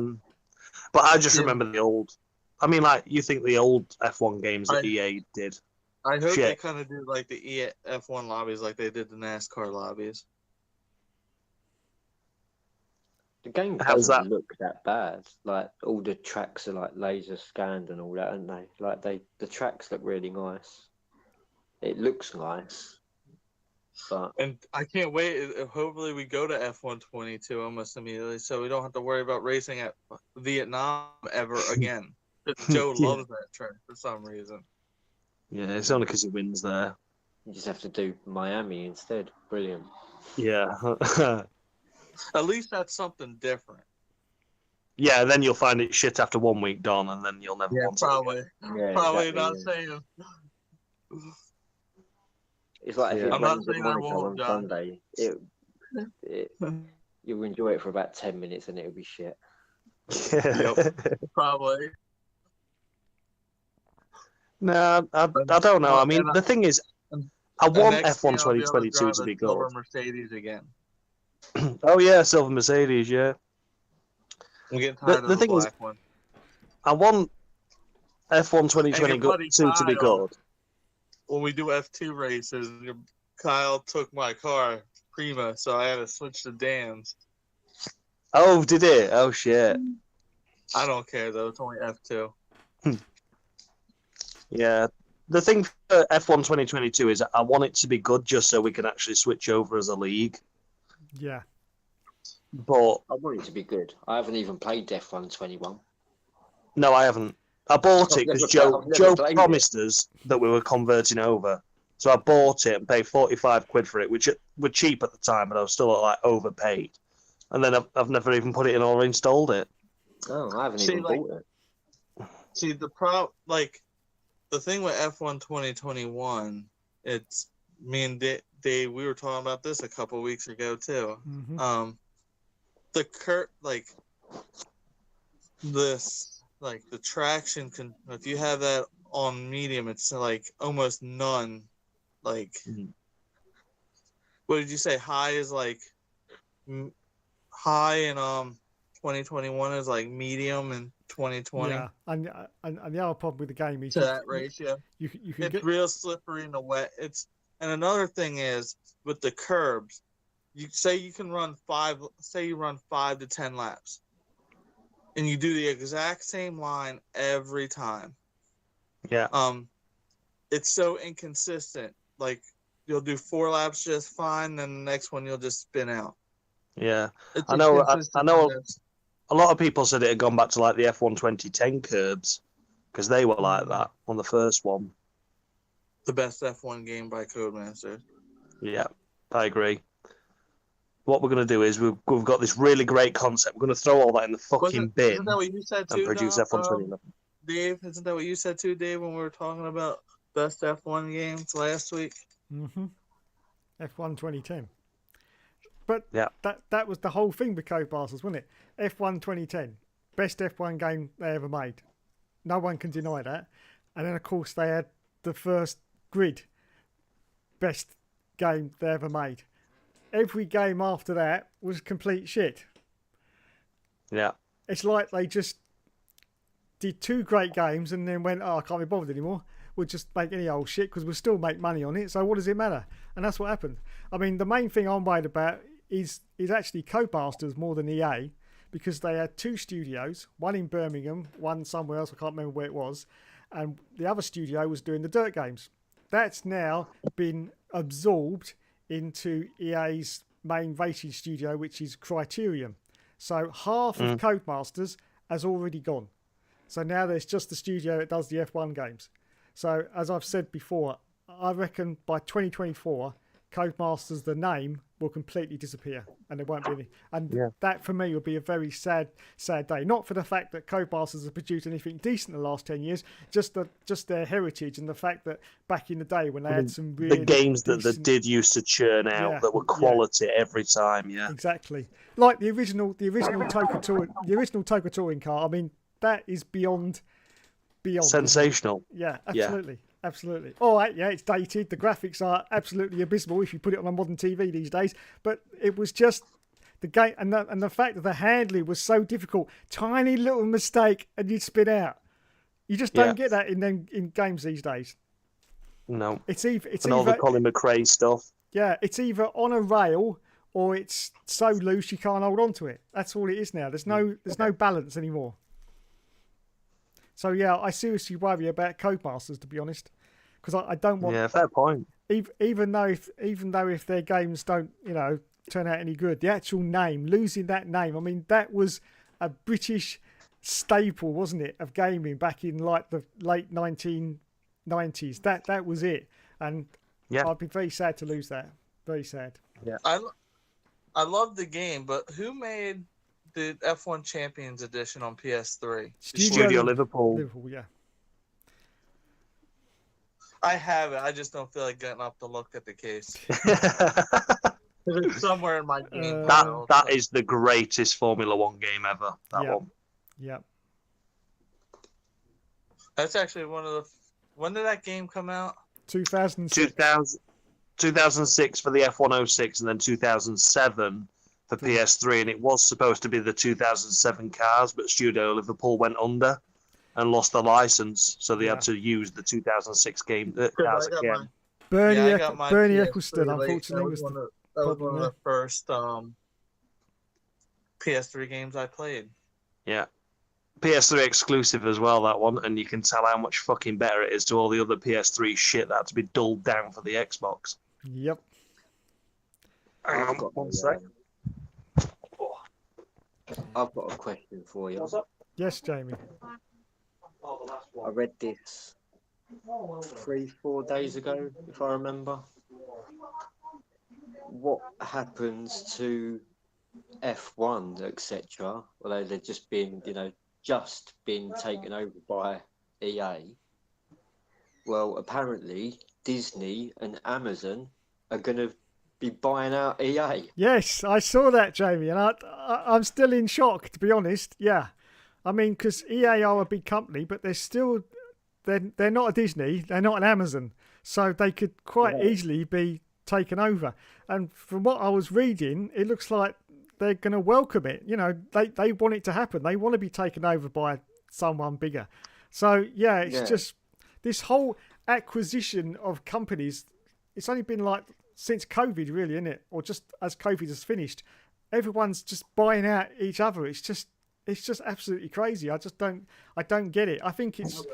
but I just Yeah. remember the old. I mean, like you think the old F1 games that I- EA did. I hope they Shit. kind of do like the F1 lobbies, like they did the NASCAR lobbies. The game How's doesn't that? look that bad. Like all the tracks are like laser scanned and all that, aren't they? Like the tracks look really nice. It looks nice, but And I can't wait. Hopefully, we go to F122 almost immediately, so we don't have to worry about racing at Vietnam ever again. Joe Yeah. loves that track for some reason. Yeah, it's only because he wins there. you just have to do Miami instead. Brilliant. Yeah. At least that's something different. Yeah, then you'll find it shit after 1 week done, and then you'll never want it Probably. again. Yeah, Probably exactly, not yeah. saying. It's like if Yeah. it I'm not rains at saying I Monaco won't, on John. Sunday, you'll enjoy it for about 10 minutes and it'll be shit. Probably. No, I don't know. I mean, And the thing is, and I want next F1 year I'll be able to 2022 drive to a be good. silver Mercedes again. Oh yeah, silver Mercedes, yeah. I'm getting tired The of the thing is, black one. I want F1 And your buddy 2022 to be Kyle, good. when we do F2 races, Kyle took my car, Prima, so I had to switch to Dan's. Oh, did it? Oh shit. I don't care though; it's only F2. Yeah. The thing for F1 2022 is I want it to be good just so we can actually switch over as a league. Yeah. But I want it to be good. I haven't even played F1 21. no, I haven't. I bought it because I've never Joe played promised us that we were converting over. So I bought it and paid 45 quid for it, which were cheap at the time, but I was still like overpaid. And then I've never even put it in or installed it. Oh, I haven't See, even like- bought it. See, the thing with F1 2021, it's me and Dave. We were talking about this a couple weeks ago too. Hmm. The traction can, if you have that on medium, it's like almost none. Like, Mhm. what did you say? High is like high in 2021 is like medium in 2020. Yeah. And the other problem with the game is To that ratio, you can it's get real slippery in the wet. And another thing is with the curbs, you can run 5. Say you run 5 to 10 laps, and you do the exact same line every time. Yeah. It's so inconsistent. Like you'll do 4 laps just fine, then the next one you'll just spin out. Yeah. It's I know inconsistency. a lot of people said it had gone back to like the F1 2010 curbs because they were like that on the first one. The best F1 game by Codemasters. Yeah, I agree. What we're going to do is we've got this really great concept. We're going to throw all that in the fucking bin Isn't that what you said and too, produce John? F1 2011. Dave, isn't that what you said too, Dave, when we were talking about best F1 games last week? F1 2010. But Yeah. that was the whole thing with Codemasters, wasn't it? F1 2010, best F1 game they ever made. No one can deny that. And then of course they had the first Grid, best game they ever made. Every game after that was complete shit. Yeah. It's like they just did 2 great games and then went, oh, I can't be bothered anymore. we'll just make any old shit because we'll still make money on it. So what does it matter? And that's what happened. I mean, the main thing I'm worried about is actually Codemasters more than EA, because they had two studios, one in Birmingham, one somewhere else, I can't remember where it was, and the other studio was doing the dirt games. That's now been absorbed into EA's main racing studio, which is Criterion. So half of Codemasters has already gone. So now there's just the studio that does the F1 games. So as I've said before, I reckon by 2024, Codemasters, the name, will completely disappear, and there won't be any. And that for me would be a very sad day. Not for the fact that Codemasters have produced anything decent in the last 10 years, just their heritage and the fact that back in the day when they had some really the games decent... that did used to churn out that were quality every time. Yeah, exactly. Like the original Toka touring car. I mean, that is beyond sensational. Yeah, absolutely. Yeah. Absolutely. All right, yeah, it's dated. The graphics are absolutely abysmal if you put it on a modern TV these days. But it was just the game, and the fact that the handling was so difficult. Tiny little mistake, and you'd spin out. You just don't get that in games these days. No. It's either all the Colin McRae stuff. Yeah, it's either on a rail or it's so loose you can't hold on to it. That's all it is now. There's no balance anymore. So yeah, I seriously worry about Codemasters, to be honest, because I don't want. Yeah, fair point. Even though if their games don't turn out any good, the actual name, losing that name. I mean, that was a British staple, wasn't it, of gaming back in like the late 1990s. That was it, and I'd be very sad to lose that. Very sad. Yeah, I love the game, but who made the F1 Champions Edition on PS3? Studio Liverpool. Liverpool, yeah. I have it. I just don't feel like getting up to look at the case. It's somewhere in my game. That is the greatest Formula One game ever. That one. Yeah. That's actually one of the. When did that game come out? 2006. 2006 for the F106, and then 2007 for PS3, and it was supposed to be the 2007 cars, but Studio Liverpool went under and lost the license, so they had to use the 2006 cars again. Bernie Eccleston, unfortunately, was one of the first PS3 games I played. Yeah. PS3 exclusive as well, that one, and you can tell how much fucking better it is to all the other PS3 shit that had to be dulled down for the Xbox. Yep. One sec. I've got a question for you. Yes, Jamie. I read this 3-4 days ago, if I remember. What happens to F1, etc., although they're just been taken over by EA? Well, apparently Disney and Amazon are going to be buying out EA. Yes, I saw that, Jamie, and I'm still in shock, to be honest. Yeah, I mean, because EA are a big company, but they're not a Disney, they're not an Amazon, so they could quite easily be taken over. And from what I was reading, it looks like they're going to welcome it. They want it to happen. They want to be taken over by someone bigger. So yeah, it's just this whole acquisition of companies. It's only been like since COVID, really, isn't it? Or just as COVID has finished, everyone's just buying out each other. It's just absolutely crazy. I don't get it. I think it's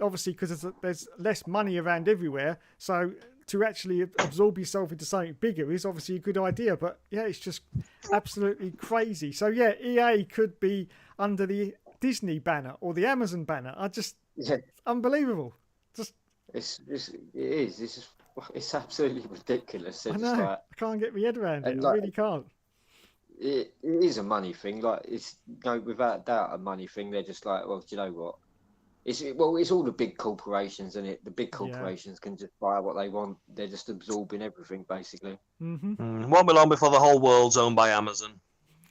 obviously because there's less money around everywhere. So to actually absorb yourself into something bigger is obviously a good idea. But yeah, it's just absolutely crazy. So yeah, EA could be under the Disney banner or the Amazon banner. Unbelievable. It's absolutely ridiculous. I know. I can't get my head around it. I really can't. It is a money thing. Like, it's without doubt a money thing. They're just like, well, do you know what? It's all the big corporations, and the big corporations can just buy what they want. They're just absorbing everything, basically. Mm-hmm. Won't be long before the whole world's owned by Amazon.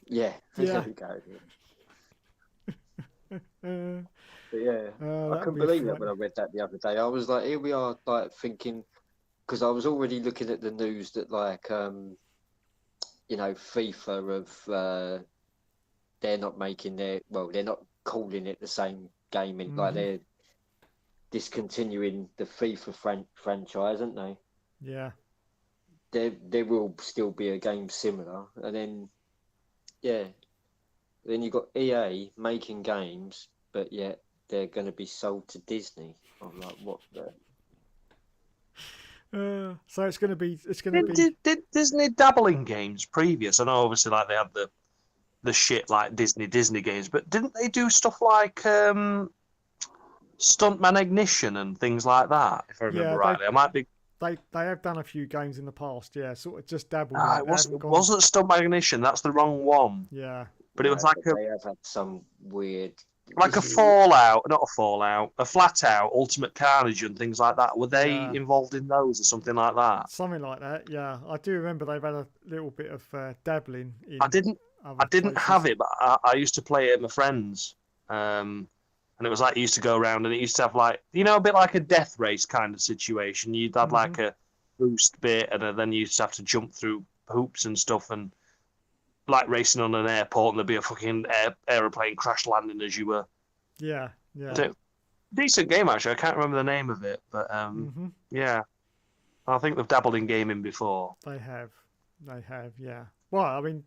Yeah. There we go. But yeah, I couldn't believe it when I read that the other day. I was like, here we are, like thinking, because I was already looking at the news that FIFA they're not making they're not calling it the same gaming. Like discontinuing the FIFA franchise, aren't they? Yeah. There will still be a game similar, and then then you got EA making games, but yet they're going to be sold to Disney. I'm like, what the? So it's going to be. Did Disney dabble in games previous? I know obviously like they had the shit like Disney games, but didn't they do stuff like Stuntman Ignition and things like that? If I remember rightly, I might be. They have done a few games in the past, yeah. Sort of just dabbled. It wasn't Stuntman Ignition. That's the wrong one. Yeah. But it was like they have had some weird. Like a Fallout, not a Fallout, a Flat Out, Ultimate Carnage and things like that. Were they involved in those or something like that? Something like that, yeah. I do remember they've had a little bit of dabbling in. I didn't have it, but I used to play it at my friends. And it was like you used to go around and it used to have like, a bit like a death race kind of situation. You'd have like a boost bit and then you used to have to jump through hoops and stuff and like racing on an airport and there'd be a fucking aeroplane crash landing as you were. Yeah. Decent game, actually. I can't remember the name of it, but yeah. I think they've dabbled in gaming before. They have, yeah. Well, I mean,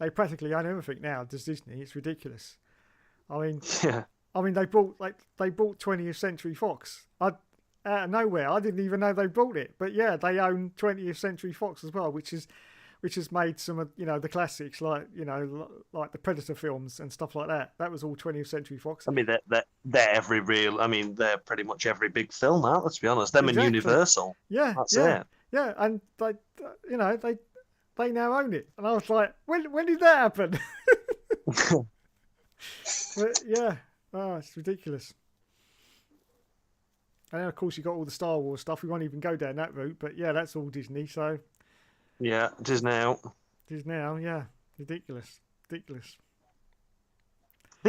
they practically own everything now, does Disney? It's ridiculous. I mean, they bought 20th Century Fox. Out of nowhere, I didn't even know they bought it. But yeah, they own 20th Century Fox as well, which has made some of the classics like like the Predator films and stuff like that. That was all 20th Century Fox. I mean, they're they're pretty much every big film now. Let's be honest, them and Universal. Yeah, that's it. Yeah, and they now own it, and I was like, when did that happen? But yeah, it's ridiculous. And then of course you got all the Star Wars stuff. We won't even go down that route, but yeah, that's all Disney. So. Yeah, it is now. Yeah. Ridiculous. They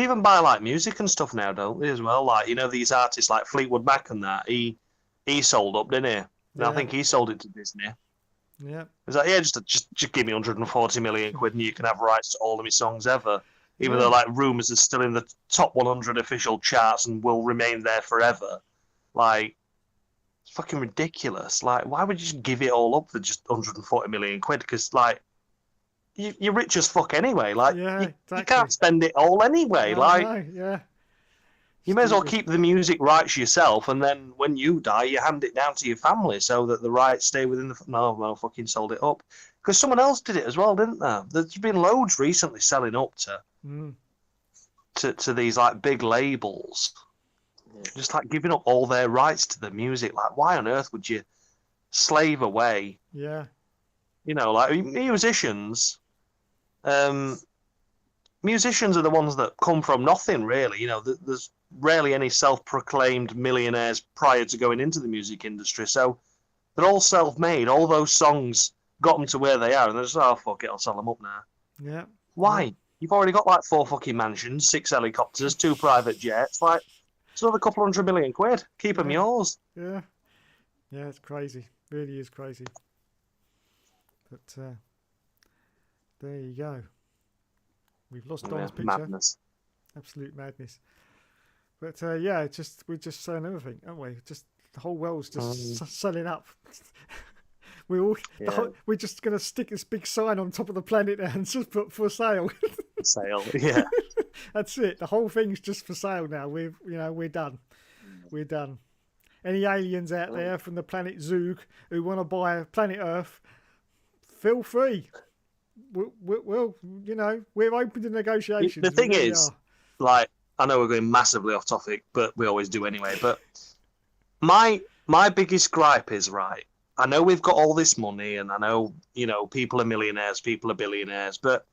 even buy like music and stuff now, don't they, as well? Like, these artists like Fleetwood Mac and that, he sold up, didn't he? And I think he sold it to Disney. Yeah. He's like, just give me 140 million quid and you can have rights to all of my songs ever. Even though like Rumours is still in the top 100 official charts and will remain there forever. Like, it's fucking ridiculous. Like, why would you just give it all up for just 140 million quid? Because, like, you're rich as fuck anyway. Like, you can't spend it all anyway. You may as well keep the music rights yourself, and then when you die, you hand it down to your family so that the rights stay within the. No, well, fucking sold it up. Because someone else did it as well, didn't there? There's been loads recently selling up to these like big labels. Just like giving up all their rights to the music. Like, why on earth would you slave away? Yeah. Like musicians. Musicians are the ones that come from nothing, really. There's rarely any self-proclaimed millionaires prior to going into the music industry. So they're all self-made. All those songs got them to where they are. And they're just, oh, fuck it, I'll sell them up now. Yeah. Why? Yeah. You've already got like 4 fucking mansions, 6 helicopters, 2 private jets. Like, it's another couple 100 million quid. Keep them yours. Yeah. Yeah, it's crazy. Really is crazy. But there you go. We've lost Don's picture. Madness. Absolute madness. But yeah, we're just selling everything, aren't we? Just the whole world's just selling up. We're just going to stick this big sign on top of the planet and just put for sale. Sale, yeah. That's it. The whole thing's just for sale now. We're done. We're done. Any aliens out there from the planet Zug who want to buy planet Earth, feel free. We're open to negotiations. The thing is, like, I know we're going massively off topic, but we always do anyway. But my biggest gripe is, right, I know we've got all this money and I know, people are millionaires, people are billionaires, but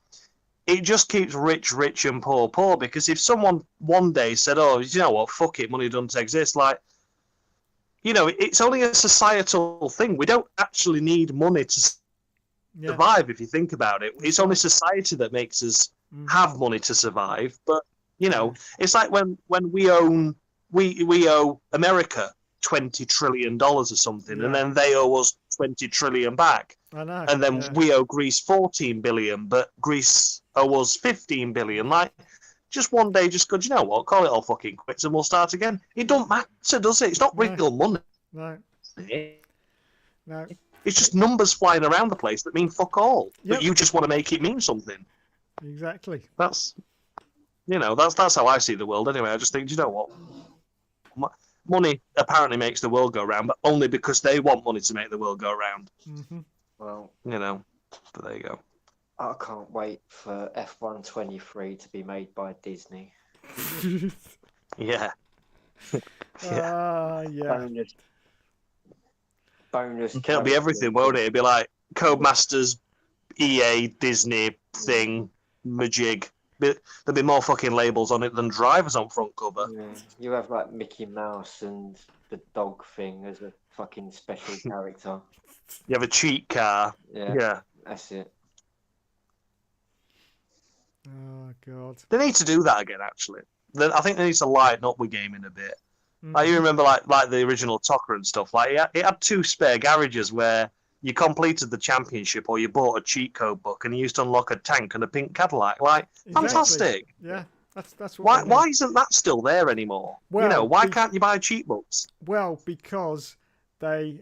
it just keeps rich and poor, because if someone one day said, oh, you know what, fuck it, money doesn't exist, like, it's only a societal thing. We don't actually need money to survive, if you think about it. It's only society that makes us have money to survive. But, it's like when we owe America $20 trillion or something, and then they owe us 20 trillion back. I know. And then we owe Greece 14 billion, but Greece owe us 15 billion. Like, just one day just go, do you know what? Call it all fucking quits and we'll start again. It don't matter, does it? It's not No. real money. No. No. It's just numbers flying around the place that mean fuck all. Yep. But you just want to make it mean something. Exactly. That's that's how I see the world anyway. I just think, do you know what? Money apparently makes the world go round, but only because they want money to make the world go round. Mm-hmm. Well, But there you go. I can't wait for F123 to be made by Disney. Yeah. Yeah. Bonus. It'll be everything, won't it? It'll be like Codemasters, EA, Disney thing, Majig. There'll be more fucking labels on it than drivers on front cover. Yeah. You have like Mickey Mouse and the dog thing as a fucking special character. You have a cheat car. Yeah. That's it. Oh God. They need to do that again, actually. I think they need to lighten up with gaming a bit. Mm-hmm. Like, you remember like the original Tucker and stuff. Like it had 2 spare garages where you completed the championship or you bought a cheat code book and you used to unlock a tank and a pink Cadillac. Like, Exactly. fantastic. Yeah. That's what. Why isn't that still there anymore? Well, why can't you buy cheat books? Well, because they,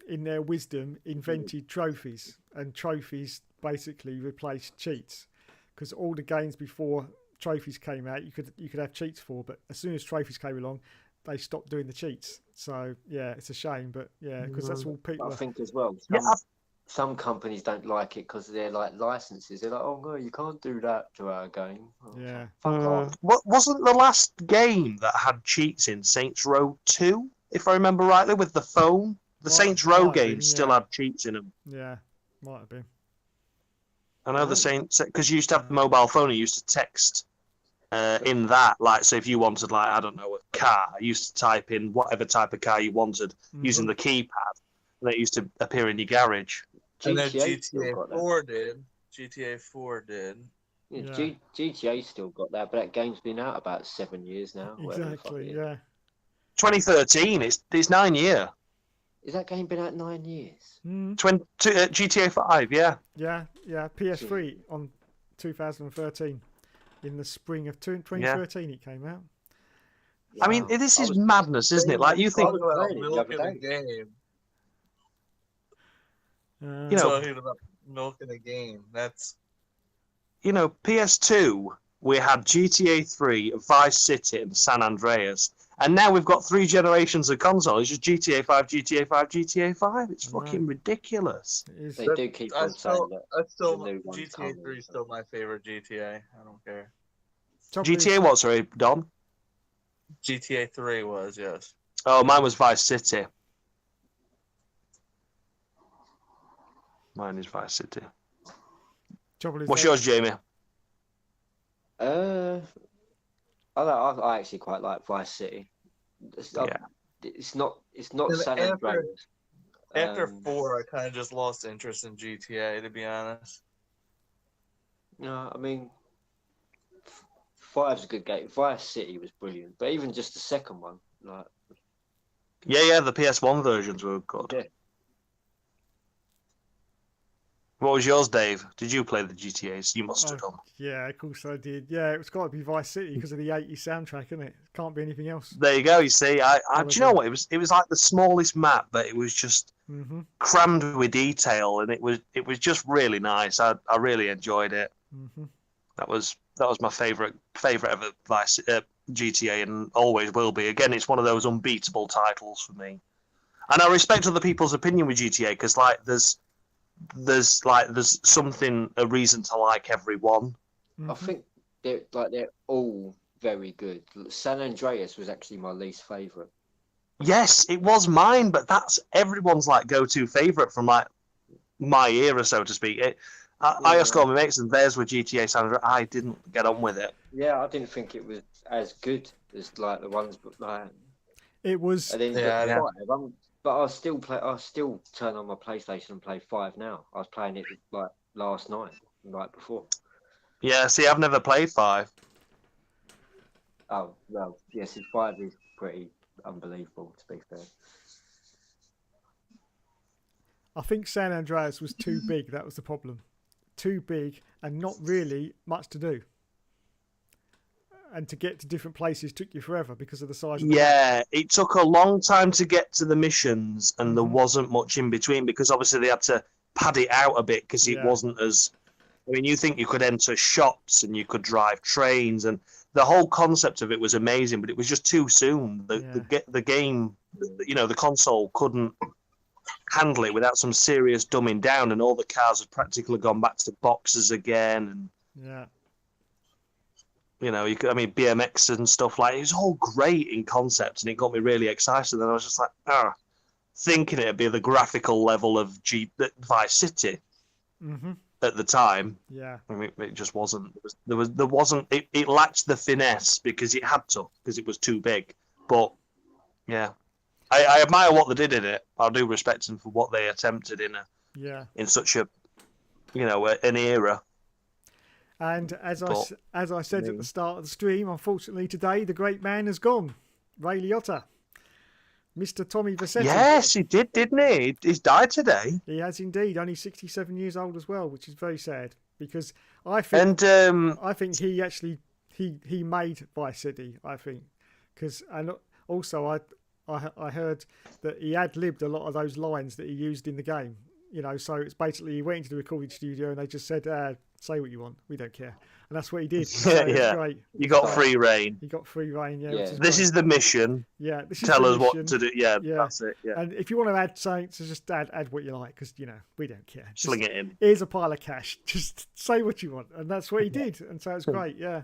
in their wisdom, invented trophies, and trophies basically replaced cheats. Because all the games before trophies came out, you could have cheats for, but as soon as trophies came along, they stopped doing the cheats. So yeah, it's a shame, but yeah, because that's all people. I think as well. Some companies don't like it because they're like licenses. They're like, oh no, you can't do that to our game. Oh, Yeah. fuck off. What wasn't the last game that had cheats in Saints Row 2, if I remember rightly, with the phone? The Saints Row might have been, games still yeah. had cheats in them. Yeah, might have been. I know the Saints, because you used to have the mobile phone, you used to text in that. Like, so if you wanted, like, I don't know, a car, you used to type in whatever type of car you wanted using the keypad, and it used to appear in your garage. And then still got GTA that. 4 did. GTA 4 did. Yeah, Yeah. GTA still got that, but that game's been out about 7 years now. whatever the fuck Exactly. it is. Yeah. 2013, it's 9 year. Is that game been out 9 years? Mm. GTA 5, yeah. Yeah. PS3 on 2013. In the spring of 2013, it came out. I mean, Wow. this I is was- madness, isn't it? Like, you think, Talking about playing it the milking other a day. game. You know- Talking about milking a game. That's PS2, we had GTA 3, Vice City, and San Andreas. And now we've got 3 generations of consoles. It's just GTA 5, GTA 5, GTA 5. It's I know. fucking ridiculous. It is. They do keep I on saying that. still the new one's GTA coming, 3 is so. still my favorite GTA. I don't care. Trouble GTA is- what, sorry, Dom? GTA 3 was, yes. Oh, mine was Vice City. Mine is Vice City. trouble is What's they- yours, Jamie? I actually quite like Vice City. It's not And San after- Andreas. After Um, 4, I kind of just lost interest in GTA, to be honest. No, I mean, 5's a good game. Vice City was brilliant, but even just the second one, like, Yeah, the PS1 versions were good. Yeah. What was yours, Dave? Did you play the GTAs? You must have Oh, done. yeah, of course I did. Yeah, it's got to be Vice City because of the 80s soundtrack, isn't it? Can't be anything else. There you go. You see, do you know what? It was like the smallest map, but it was just Mm-hmm. crammed with detail, and it was just really nice. I really enjoyed it. Mm-hmm. That was my favorite ever GTA, and always will be. Again, it's one of those unbeatable titles for me. And I respect other people's opinion with GTA because like there's something, a reason to like every one. I think they're all very good. San Andreas was actually my least favorite. Yes, it was mine, but that's everyone's like go-to favorite from like my era, so to speak. I asked all my mates, and theirs were GTA San Andreas. I didn't get on with it. Yeah, I didn't think it was as good as like the ones, but like, It was. and then Yeah, the yeah. 5, but I still turn on my PlayStation and play 5 now. I was playing it like last night, the night before. Yeah, see, I've never played 5. Oh well, yes, 5 is pretty unbelievable, to be fair. I think San Andreas was too big. That was the problem. Too big and not really much to do. and to get to different places took you forever because of the size of the map. Yeah, it took a long time to get to the missions, and there Mhm. wasn't much in between because obviously they had to pad it out a bit because it Yeah. wasn't as. I mean, you think you could enter shops and you could drive trains, and the whole concept of it was amazing, but it was just too soon. The game, the console couldn't handle it without some serious dumbing down, and all the cars had practically gone back to boxes again, and Yeah. BMX and stuff like it was all great in concept, and it got me really excited. And I was just like, thinking it'd be the graphical level of Vice City Mhm. at the time. Yeah. I mean, it just wasn't. There wasn't. It lacked the finesse because it had to, because it was too big. But yeah, I admire what they did in it. I do respect them for what they attempted in such a, an era. And as I said at the start of the stream, unfortunately today the great man has gone, Ray Liotta, Mr. Tommy Vercetti. Yes, he did, didn't he? He's died today. He has indeed, only 67 years old as well, which is very sad because I think he actually he made Vice City. I think and also I heard that he ad-libbed a lot of those lines that he used in the game. So it's basically he went into the recording studio and they just said, say what you want, we don't care. And that's what he did. So yeah, great. You got free reign. He got free reign, yeah. Yeah. This is the mission. Yeah, this is Tell the us mission. what to do. Yeah, that's it. Yeah. And if you want to add something, just add what you like, because we don't care. Sling it in. Here's a pile of cash. Just say what you want, and that's what he did. And so it's great. Yeah.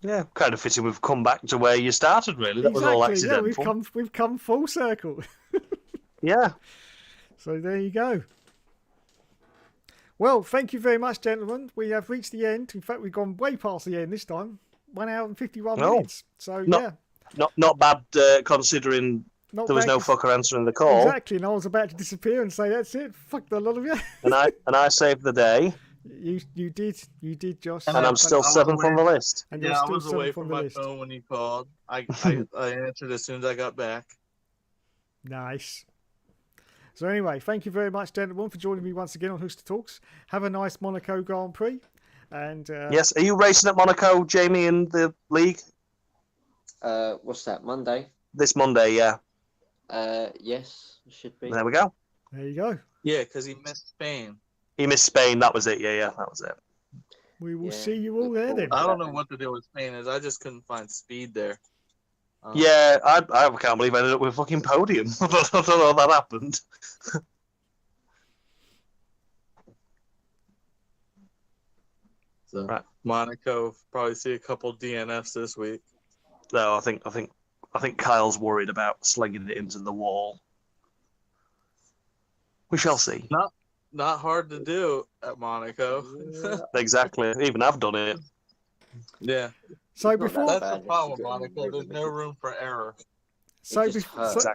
Yeah, kind of fitting. We've come back to where you started. Really, that was all accidental. Yeah, we've come full circle. Yeah. So there you go. Well, thank you very much, gentlemen. We have reached the end. In fact, we've gone way past the end this time. 1 hour and 51 minutes. So yeah, not bad considering there was no fucker answering the call. Exactly, and I was about to disappear and say that's it. Fuck the lot of you. and I saved the day. You did, Josh. And I'm still 7th on the list. And I was away from my list. phone when you called. I answered as soon as I got back. Nice. So anyway, thank you very much, gentlemen, for joining me once again on Hookster Talks. Have a nice Monaco Grand Prix. And yes, are you racing at Monaco, Jamie, in the league? What's that? Monday? This Monday, yeah. Yes, it should be. There we go. There you go. Yeah, because he missed Spain. He missed Spain. That was it. Yeah, that was it. We will see you all there then. I don't know what the deal with Spain is. I just couldn't find speed there. Yeah, I can't believe I ended up with a fucking podium. I don't know how that happened. So Right. Monaco, probably see a couple DNFs this week. No, I think Kyle's worried about slinging it into the wall. We shall see. Not hard to do at Monaco. Exactly. Even I've done it. Yeah. So Not before that That's the bad. problem with Monaco. There's no room for error. so, It just hurts.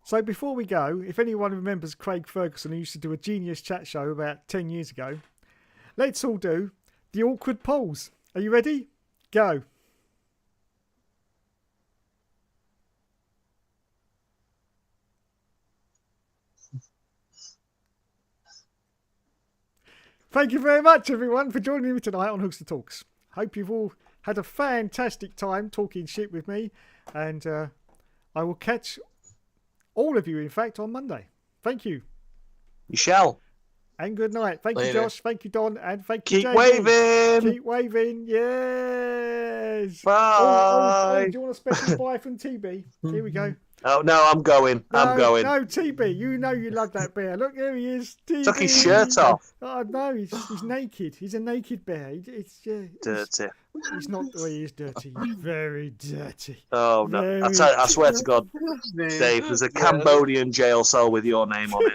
so before we go, if anyone remembers Craig Ferguson, who used to do a Genius Chat show about 10 years ago, let's all do the awkward polls. Are you ready? Go. Thank you very much, everyone, for joining me tonight on Hookster Talks. Hope you've all had a fantastic time talking shit with me, and I will catch all of you, in fact, on Monday. Thank you. You shall. And good night. Thank Later. you, Josh. Thank you, Don. And thank you, Keep Jamie. waving. Keep waving. Yes. Bye. Do you want a special bye from TB? Here we go. Oh, no, I'm going. I'm going. No, TB. You know you love that bear. Look, there he is. TB. Took his shirt off. Oh, no, he's naked. He's a naked bear. Dirty. He's not. Well, he is dirty. He's very dirty. Oh, no. Very I swear to God, Dave, there's a Cambodian jail cell with your name on it.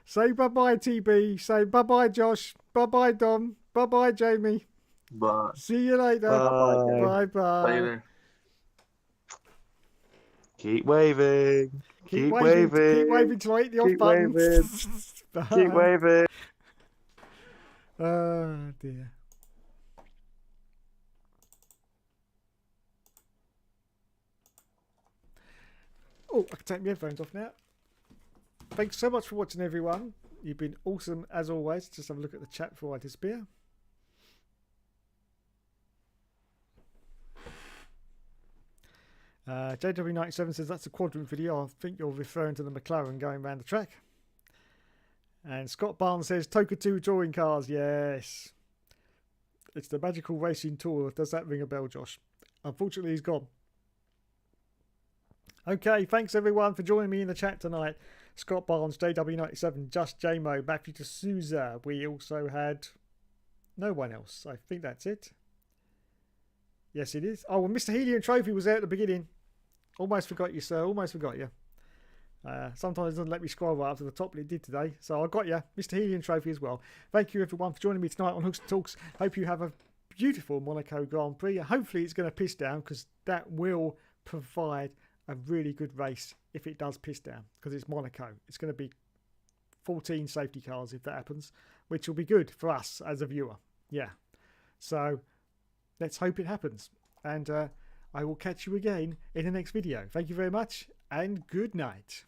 Say bye-bye, TB. Say bye-bye, Josh. Bye-bye, Dom. Bye-bye, Jamie. But See you later. Bye. Bye-bye. later. Keep waving. Keep Keep waving. waving till I hit the off Keep button. waving. Bye. Keep waving. Oh, dear. Oh, I can take my headphones off now. Thanks so much for watching, everyone. You've been awesome as always. Just have a look at the chat before I disappear. JW97 says that's a quadrant video. I think you're referring to the McLaren going around the track. And Scott Barnes says Toka 2 touring cars. Yes. It's the Magical Racing Tour. Does that ring a bell, Josh? Unfortunately, he's gone. Okay, thanks everyone for joining me in the chat tonight. Scott Barnes, JW97, Just JMO, Matthew D'Souza. We also had no one else. I think that's it. Yes, it is. Oh, well, Mr. Helium Trophy was there at the beginning. Almost forgot you, sir. Almost forgot you. Sometimes it doesn't let me scroll right up to the top, but it did today. So I got you. Mr. Helium Trophy as well. Thank you, everyone, for joining me tonight on Hookster Talks. Hope you have a beautiful Monaco Grand Prix. Hopefully it's going to piss down, because that will provide a really good race if it does piss down, because it's Monaco. It's going to be 14 safety cars if that happens, which will be good for us as a viewer. Yeah. So let's hope it happens. And I will catch you again in the next video. Thank you very much, and good night.